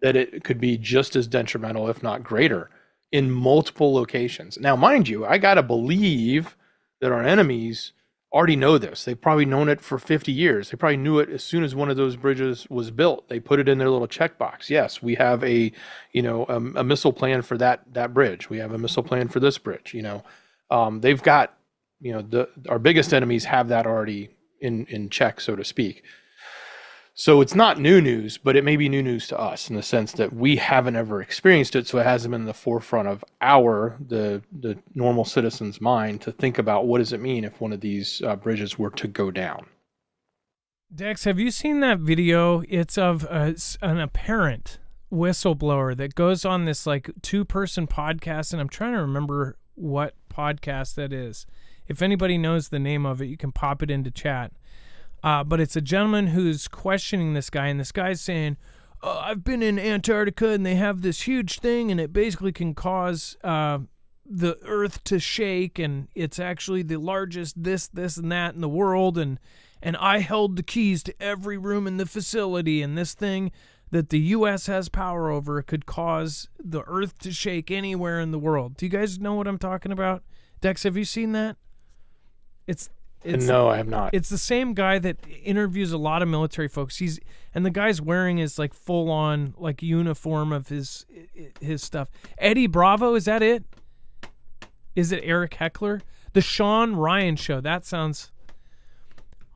that it could be just as detrimental, if not greater, in multiple locations. Now, mind you, I gotta believe that our enemies already know this. They've probably known it for 50 years. They probably knew it as soon as one of those bridges was built. They put it in their little checkbox. Yes, we have a missile plan for that bridge. We have a missile plan for this bridge. They've got, our biggest enemies have that already in check, so to speak. So it's not new news, but it may be new news to us in the sense that we haven't ever experienced it, so it hasn't been in the forefront of the normal citizen's mind to think about what does it mean if one of these bridges were to go down. Dex, have you seen that video? It's of an apparent whistleblower that goes on this like 2-person podcast, and I'm trying to remember what podcast that is. If anybody knows the name of it, you can pop it into chat. But it's a gentleman who's questioning this guy, and this guy's saying, I've been in Antarctica, and they have this huge thing, and it basically can cause the Earth to shake, and it's actually the largest this, and that in the world, and I held the keys to every room in the facility, and this thing that the U.S. has power over could cause the Earth to shake anywhere in the world. Do you guys know what I'm talking about? Dex, have you seen that? No, I have not. It's the same guy that interviews a lot of military folks. And the guy's wearing his like full on like uniform of his stuff. Eddie Bravo, is that it? Is it Eric Heckler? The Sean Ryan Show. That sounds.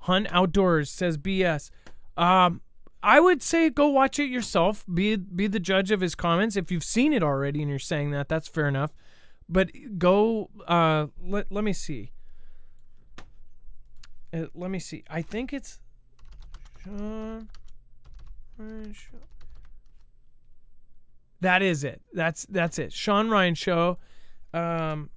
Hunt Outdoors says BS. I would say go watch it yourself. Be the judge of his comments. If you've seen it already and you're saying that, that's fair enough. But go. Let me see. Let me see. I think it's Sean Ryan Show. That is it. That's it. Sean Ryan Show. Control.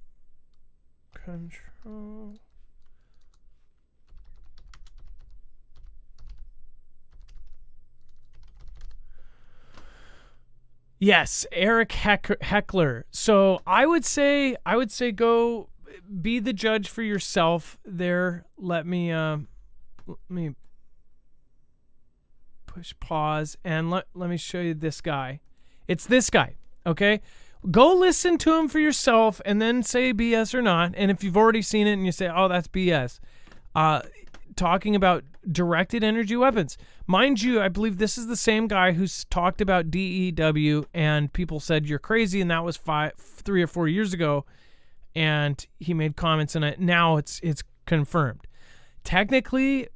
Yes, Eric Heckler. So I would say go be the judge for yourself there. Let me push pause and let me show you this guy. It's this guy, okay? Go listen to him for yourself and then say BS or not. And if you've already seen it and you say, oh, that's BS, talking about directed energy weapons. Mind you, I believe this is the same guy who's talked about DEW and people said you're crazy, and that was 3 or 4 years ago, and he made comments on it. Now it's confirmed. Technically,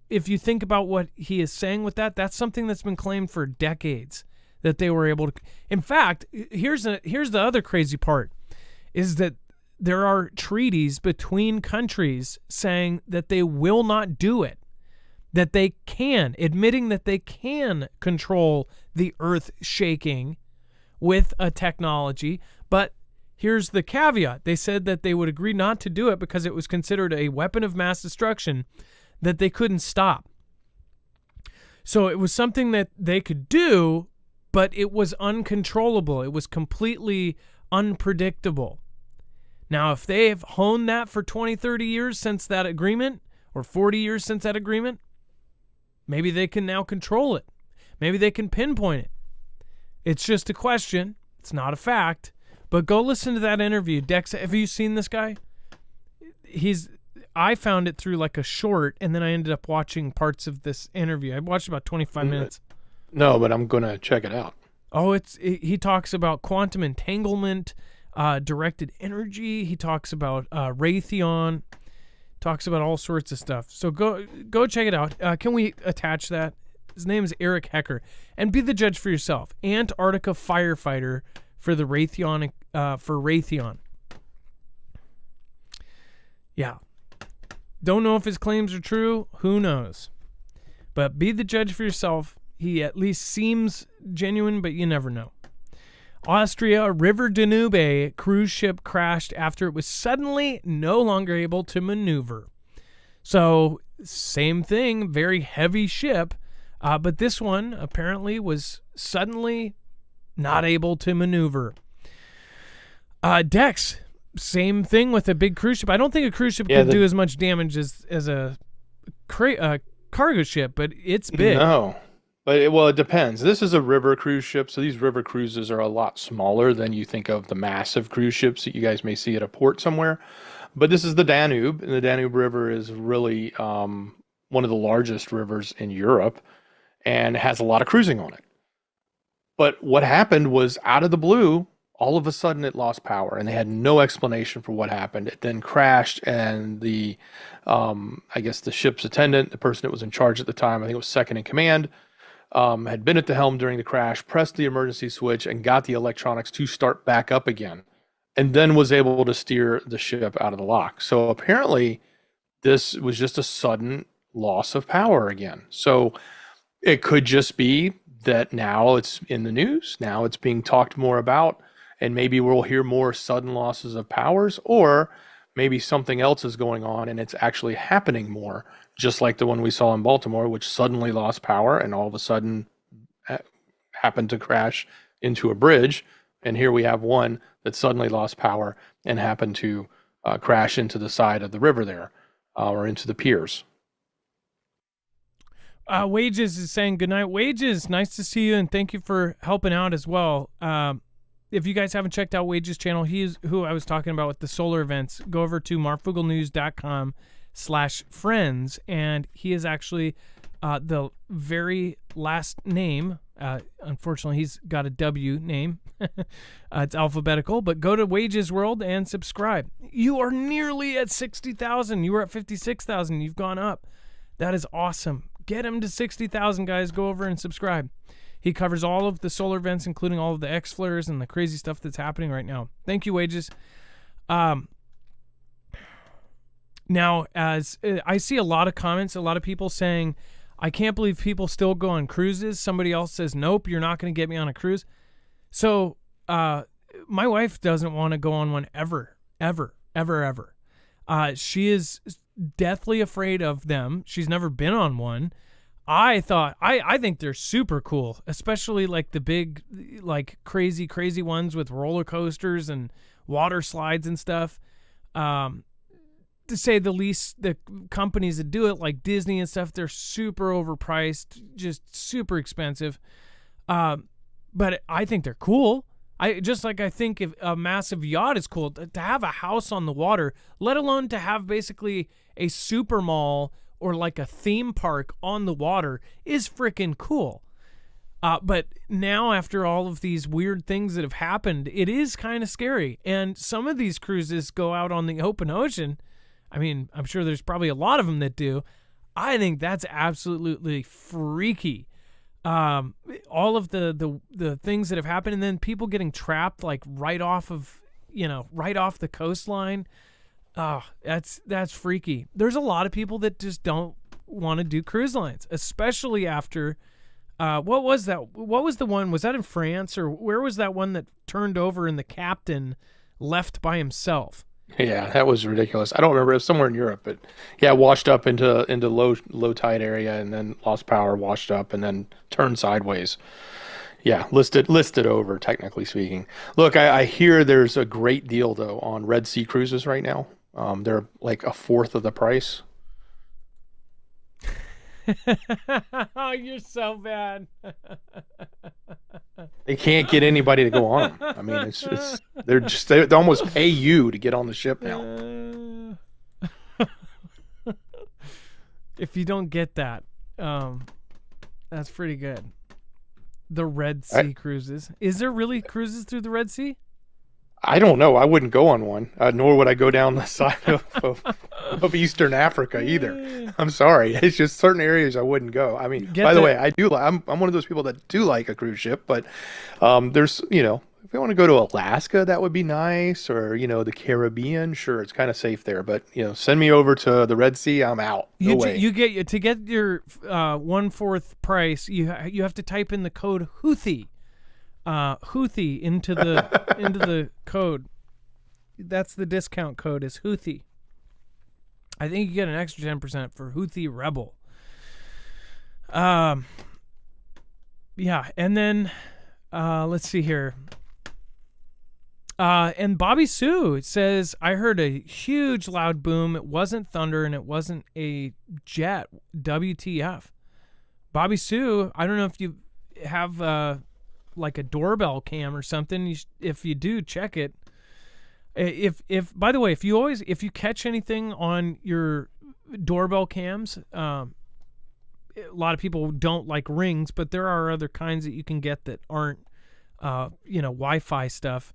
if you think about what he is saying with that, that's something that's been claimed for decades that they were able to. In fact, here's the other crazy part, is that there are treaties between countries saying that they will not do it, that they can, admitting that they can control the earth shaking with a technology. But here's the caveat. They said that they would agree not to do it because it was considered a weapon of mass destruction that they couldn't stop. So it was something that they could do, but it was uncontrollable. It was completely unpredictable. Now, if they have honed that for 20, 30 years since that agreement, or 40 years since that agreement, maybe they can now control it. Maybe they can pinpoint it. It's just a question. It's not a fact. But go listen to that interview. Dex, have you seen this guy? I found it through like a short, and then I ended up watching parts of this interview. I watched about 25 minutes. No, but I'm going to check it out. Oh, he talks about quantum entanglement, directed energy. He talks about Raytheon, talks about all sorts of stuff. So go check it out. Can we attach that? His name is Eric Hecker, and be the judge for yourself. Antarctica firefighter for the Raytheon, for Raytheon. Yeah. Don't know if his claims are true. Who knows? But be the judge for yourself. He at least seems genuine, but you never know. Austria, River Danube cruise ship crashed after it was suddenly no longer able to maneuver. So, same thing, very heavy ship, but this one apparently was suddenly not able to maneuver. Dex, same thing with a big cruise ship. I don't think a cruise ship could do as much damage as a cargo ship, but it's big. No. But it depends. This is a river cruise ship, so these river cruises are a lot smaller than you think of the massive cruise ships that you guys may see at a port somewhere. But this is the Danube, and the Danube River is really one of the largest rivers in Europe and has a lot of cruising on it. But what happened was, out of the blue, all of a sudden it lost power, and they had no explanation for what happened. It then crashed, and I guess the ship's attendant, the person that was in charge at the time, I think it was second in command, had been at the helm during the crash, pressed the emergency switch, and got the electronics to start back up again, and then was able to steer the ship out of the lock. So apparently, this was just a sudden loss of power again. So it could just be that now it's in the news, now it's being talked more about, and maybe we'll hear more sudden losses of powers, or maybe something else is going on and it's actually happening more, just like the one we saw in Baltimore, which suddenly lost power and all of a sudden happened to crash into a bridge. And here we have one that suddenly lost power and happened to crash into the side of the river there, or into the piers. Wages is saying good night. Wages, nice to see you, and thank you for helping out as well. If you guys haven't checked out Wages' channel, he's who I was talking about with the solar events. Go over to marfooglenews.com/friends, and he is actually the very last name. Unfortunately, he's got a W name. It's alphabetical, but go to Wages World and subscribe. You are nearly at 60,000. You were at 56,000. You've gone up. That is awesome. Get him to 60,000, guys. Go over and subscribe. He covers all of the solar events, including all of the X-flares and the crazy stuff that's happening right now. Thank you, Wages. Now, as I see a lot of comments, a lot of people saying, I can't believe people still go on cruises. Somebody else says, nope, you're not going to get me on a cruise. So my wife doesn't want to go on one ever. She is deathly afraid of them. She's never been on one. I think they're super cool, especially like the big, like crazy ones with roller coasters and water slides and stuff. To say the least, the companies that do it, like Disney and stuff, they're super overpriced, just super expensive. But I think they're cool. I think if a massive yacht is cool, to have a house on the water, let alone to have basically a super mall or like a theme park on the water, is freaking cool. But now, after all of these weird things that have happened, it is kind of scary. And some of these cruises go out on the open ocean. I mean, I'm sure there's probably a lot of them that do. I think that's absolutely freaky. All of the things that have happened, and then people getting trapped like right off the coastline. Oh, that's freaky. There's a lot of people that just don't want to do cruise lines, especially after what was that? What was the one? Was that in France, or where was that one that turned over and the captain left by himself? Yeah, that was ridiculous. I don't remember. It was somewhere in Europe, but yeah, washed up into low tide area and then lost power, washed up, and then turned sideways. Yeah, listed over, technically speaking. Look, I hear there's a great deal though on Red Sea cruises right now. They're like a fourth of the price. Oh, you're so bad. They can't get anybody to go on them. I mean, they almost pay you to get on the ship now. If you don't get that, that's pretty good. The Red Sea cruises. Is there really cruises through the Red Sea? I don't know. I wouldn't go on one, nor would I go down the side of Eastern Africa either. I'm sorry. It's just certain areas I wouldn't go. I mean, by the way, I do. I'm one of those people that do like a cruise ship, but there's, if you want to go to Alaska, that would be nice, or the Caribbean. Sure, it's kind of safe there, but send me over to the Red Sea. I'm out. No way. You get to get your 1/4 price. You have to type in the code Houthi. Houthi into the code. That's the discount code, is Houthi. I think you get an extra 10% for Houthi Rebel. Yeah, and then let's see here. And Bobby Sue says, I heard a huge loud boom. It wasn't thunder and it wasn't a jet. WTF. Bobby Sue, I don't know if you have like a doorbell cam or something. If you do, check it. If by the way, if you catch anything on your doorbell cams, a lot of people don't like rings, but there are other kinds that you can get that aren't Wi-Fi stuff.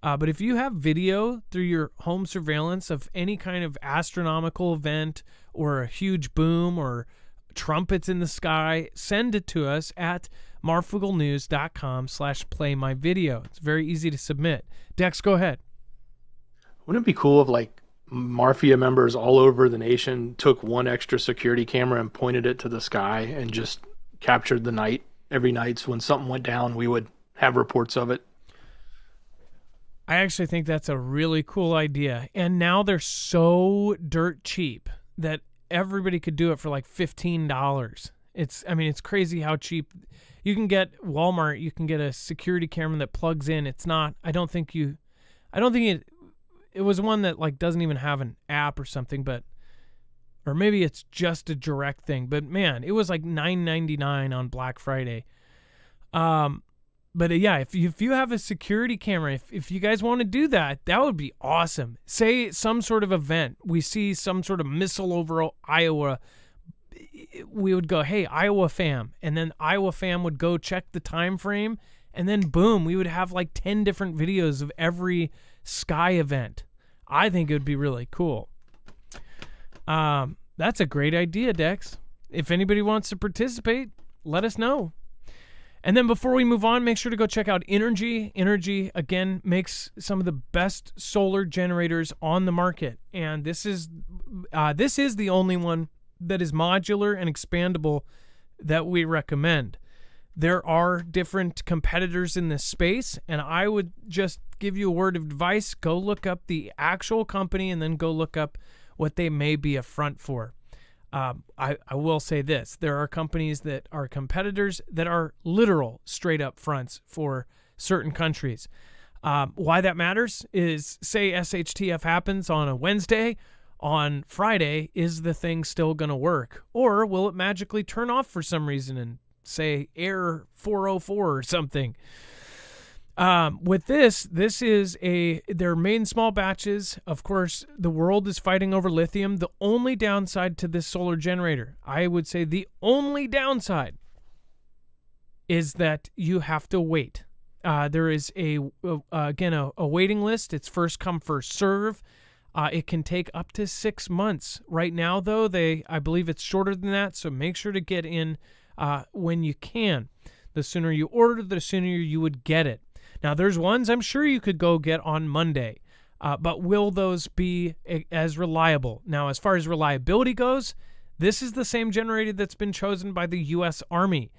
But if you have video through your home surveillance of any kind of astronomical event or a huge boom or trumpets in the sky, send it to us at marfooglenews.com/playmyvideo. It's very easy to submit. Dex, go ahead. Wouldn't it be cool if like mafia members all over the nation took one extra security camera and pointed it to the sky and just captured the night every night, so when something went down, we would have reports of it? I actually think that's a really cool idea. And now they're so dirt cheap that everybody could do it for like $15. It's crazy how cheap you can get. Walmart, you can get a security camera that plugs in. It's not, I don't think it was one that like doesn't even have an app or something, or maybe it's just a direct thing. But man, it was like $9.99 on Black Friday. But yeah, if you have a security camera, if you guys want to do that, that would be awesome. Say some sort of event, we see some sort of missile over Iowa, we would go, hey, Iowa fam, and then Iowa fam would go check the time frame, and then boom, we would have like 10 different videos of every sky event. I think it would be really cool. That's a great idea, Dex. If anybody wants to participate, let us know. And then before we move on, make sure to go check out Energy. Energy, again, makes some of the best solar generators on the market. And this is the only one that is modular and expandable that we recommend. There are different competitors in this space, and I would just give you a word of advice. Go look up the actual company and then go look up what they may be a front for. I will say this. There are companies that are competitors that are literal straight up fronts for certain countries. Why that matters is, say SHTF happens on a Wednesday, on Friday, is the thing still going to work? Or will it magically turn off for some reason and say error 404 or something? With this is they're made in small batches. Of course, the world is fighting over lithium. The only downside to this solar generator, I would say the only downside, is that you have to wait. There is a waiting list. It's first come, first serve. It can take up to 6 months. Right now, though, I believe it's shorter than that, so make sure to get in when you can. The sooner you order, the sooner you would get it. Now, there's ones I'm sure you could go get on Monday, but will those be as reliable? Now, as far as reliability goes, this is the same generator that's been chosen by the U.S. Army.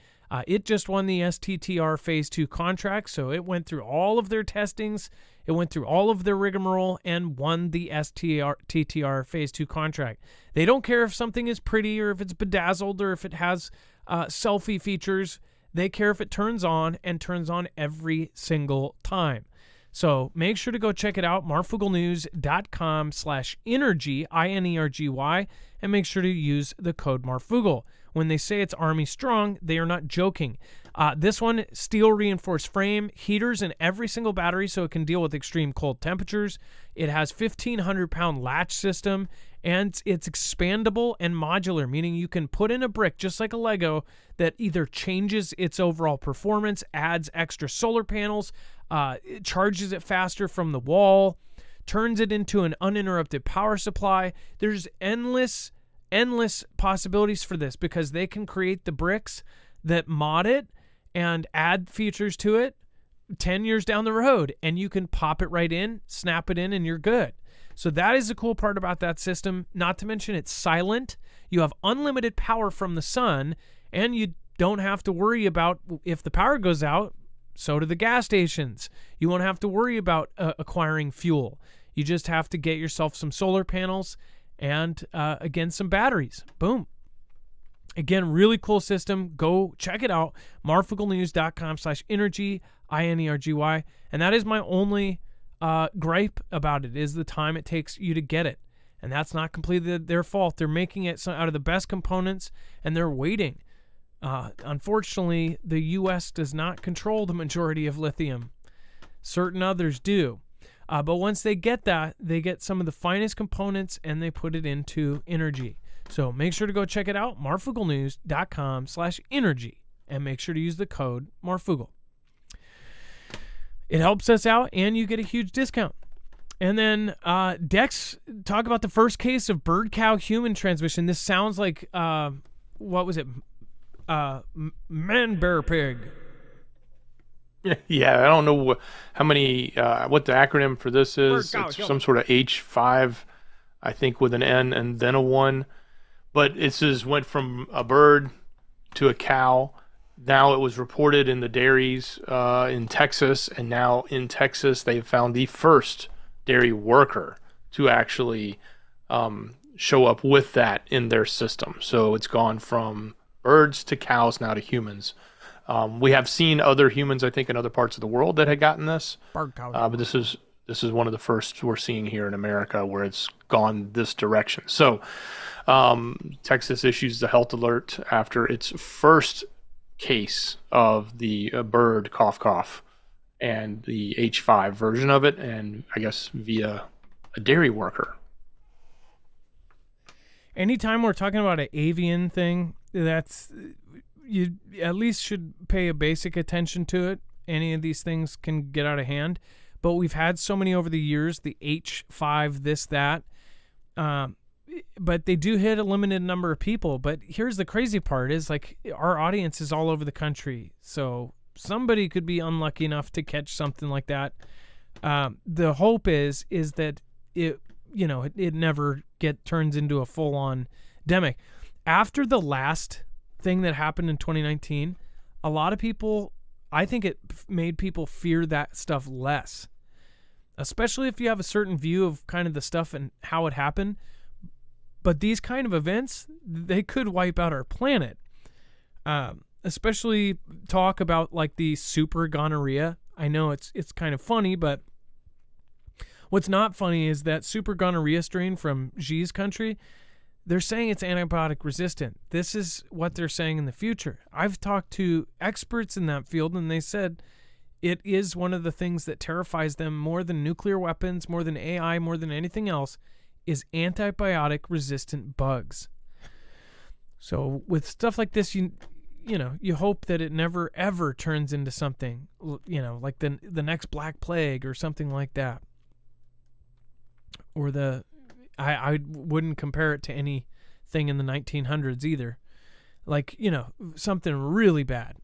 It just won the STTR Phase 2 contract, so it went through all of their testings, it went through all of their rigmarole, and won the STTR Phase 2 contract. They don't care if something is pretty or if it's bedazzled or if it has selfie features. They care if it turns on, and turns on every single time. So make sure to go check it out, marfooglenews.com/energy, INERGY, and make sure to use the code Marfoogle. When they say it's Army strong, they are not joking. This one, steel reinforced frame, heaters in every single battery so it can deal with extreme cold temperatures. It has 1,500-pound latch system, and it's expandable and modular, meaning you can put in a brick just like a Lego that either changes its overall performance, adds extra solar panels, it charges it faster from the wall, turns it into an uninterrupted power supply. There's endless possibilities for this because they can create the bricks that mod it and add features to it 10 years down the road, and you can pop it right in, snap it in, and you're good. So that is the cool part about that system. Not to mention it's silent. You have unlimited power from the sun, and you don't have to worry about if the power goes out. So do the gas stations. You won't have to worry about acquiring fuel. You just have to get yourself some solar panels and, again, some batteries. Boom. Again, really cool system. Go check it out. marfooglenews.com/energy, INERGY. And that is my only gripe about it, is the time it takes you to get it. And that's not completely their fault. They're making it out of the best components, and they're waiting. Unfortunately, the U.S. does not control the majority of lithium. Certain others do. But once they get that, they get some of the finest components, and they put it into energy. So make sure to go check it out, marfooglenews.com/energy, and make sure to use the code Marfoogle. It helps us out, and you get a huge discount. And then Dex, talk about the first case of bird-cow-human transmission. This sounds like, what was it? Man-bear-pig. Yeah, I don't know how many, what the acronym for this is. It's some sort of H5, I think, with an N and then a 1. But it says went from a bird to a cow. Now it was reported in the dairies in Texas, and now in Texas they've found the first dairy worker to actually show up with that in their system. So it's gone from birds to cows, now to humans. We have seen other humans, I think, in other parts of the world that had gotten this, but this is one of the first we're seeing here in America where it's gone this direction. So Texas issues the health alert after its first case of the bird cough and the H5 version of it, and I guess via a dairy worker. Anytime we're talking about an avian thing, that's, you at least should pay a basic attention to it. Any of these things can get out of hand, but we've had so many over the years, the H5, this, that, but they do hit a limited number of people. But here's the crazy part is, like, our audience is all over the country, so somebody could be unlucky enough to catch something like that. The hope is that it never turns into a full-on demic. After the last thing that happened in 2019, a lot of people, I think it made people fear that stuff less, especially if you have a certain view of kind of the stuff and how it happened. But these kind of events, they could wipe out our planet. Especially talk about like the super gonorrhea. I know it's kind of funny, but what's not funny is that super gonorrhea strain from Xi's country, they're saying it's antibiotic resistant. This is what they're saying in the future. I've talked to experts in that field, and they said it is one of the things that terrifies them more than nuclear weapons, more than AI, more than anything else, is antibiotic resistant bugs. So with stuff like this, you hope that it never ever turns into something, like the next Black Plague or something like that. Or I wouldn't compare it to anything in the 1900s either. Like, something really bad.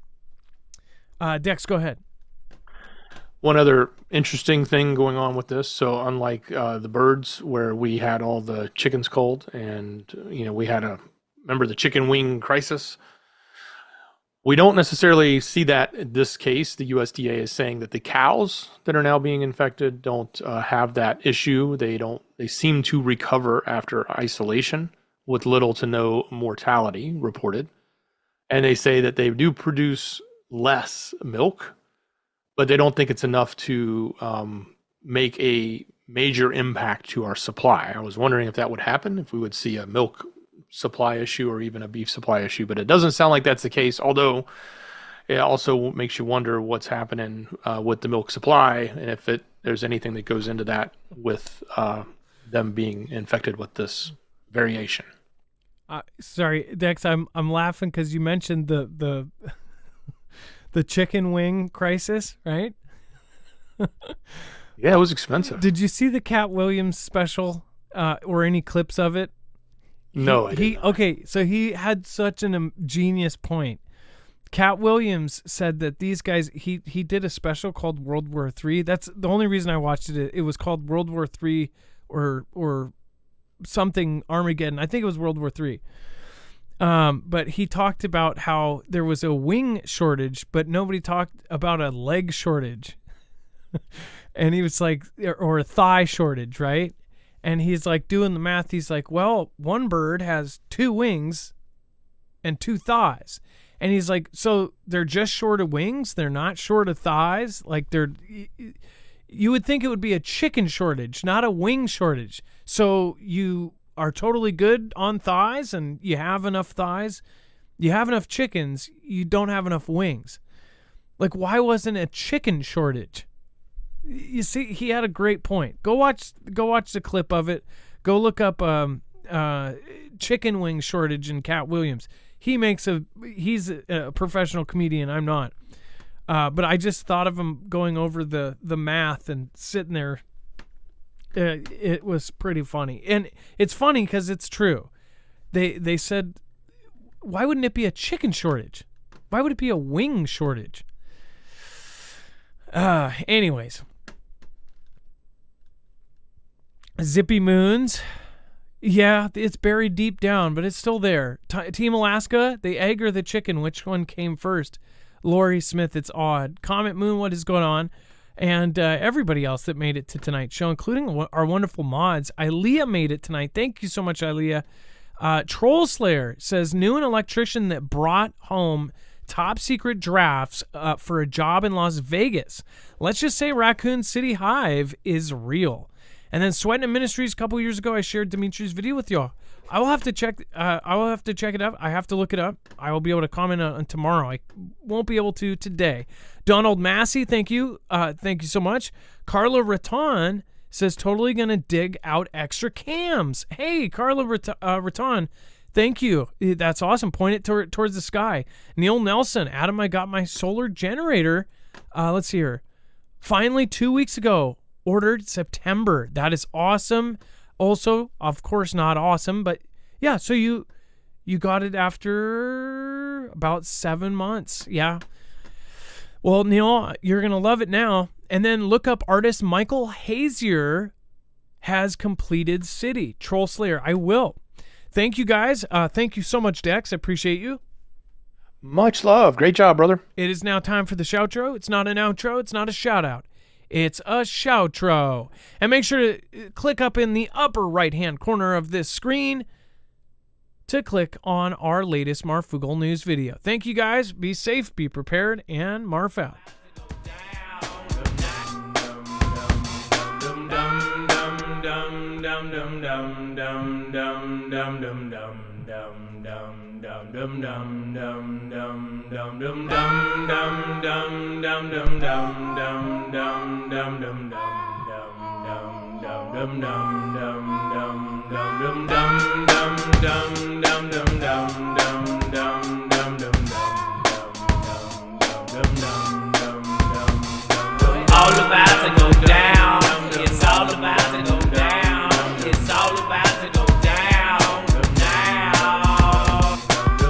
Dex, go ahead. One other interesting thing going on with this. So unlike the birds where we had all the chickens cold and, we had remember the chicken wing crisis? We don't necessarily see that in this case. The USDA is saying that the cows that are now being infected don't have that issue. They seem to recover after isolation with little to no mortality reported. And they say that they do produce less milk, but they don't think it's enough to make a major impact to our supply. I was wondering if that would happen, if we would see a milk supply issue or even a beef supply issue, but it doesn't sound like that's the case, although it also makes you wonder what's happening with the milk supply and if there's anything that goes into that with them being infected with this variation. Sorry, Dex, I'm laughing because you mentioned the chicken wing crisis, right? Yeah, it was expensive. Did you see the Cat Williams special or any clips of it? No, I didn't. Okay, so he had such a genius point. Cat Williams said that these guys, he did a special called World War III. That's the only reason I watched it. It was called World War III or something Armageddon. I think it was World War III. But he talked about how there was a wing shortage, but nobody talked about a leg shortage. And he was like, or a thigh shortage, right? And he's like doing the math. He's like, well, one bird has 2 wings and 2 thighs. And he's like, so they're just short of wings? They're not short of thighs? Like you would think it would be a chicken shortage, not a wing shortage. So you are totally good on thighs and you have enough thighs. You have enough chickens. You don't have enough wings. Like, why wasn't a chicken shortage? You see, he had a great point. Go watch the clip of it. Go look up chicken wing shortage in Cat Williams. He's a professional comedian. I'm not. But I just thought of him going over the math and sitting there. It was pretty funny. And it's funny because it's true. They said, why wouldn't it be a chicken shortage? Why would it be a wing shortage? Anyways. Zippy Moons. Yeah, it's buried deep down, but it's still there. Team Alaska, the egg or the chicken? Which one came first? Lori Smith, it's odd. Comet Moon, what is going on? And everybody else that made it to tonight's show, including our wonderful mods. Ilea made it tonight. Thank you so much, Ilea. Troll Slayer says, knew an electrician that brought home top secret drafts for a job in Las Vegas. Let's just say Raccoon City Hive is real. And then Sweating Ministries a couple years ago, I shared Dimitri's video with y'all. I will have to check it up. I have to look it up. I will be able to comment on tomorrow. I won't be able to today. Donald Massey, thank you. Thank you so much. Carla Raton says, totally going to dig out extra cams. Hey, Carla Raton, thank you. That's awesome. Point it towards the sky. Neil Nelson, Adam, I got my solar generator. Let's see here. Finally, 2 weeks ago. Ordered September. That is awesome. Also, of course, not awesome, but yeah, so you got it after about 7 months. Yeah. Well, Neil, you're going to love it now. And then look up artist Michael Hazier has completed City. Troll Slayer, I will. Thank you, guys. Thank you so much, Dex. I appreciate you. Much love. Great job, brother. It is now time for the shoutro. It's not an outro. It's not a shout-out. It's a shoutro. And make sure to click up in the upper right-hand corner of this screen to click on our latest Marfoogle news video. Thank you, guys. Be safe, be prepared, and Marf out. Dum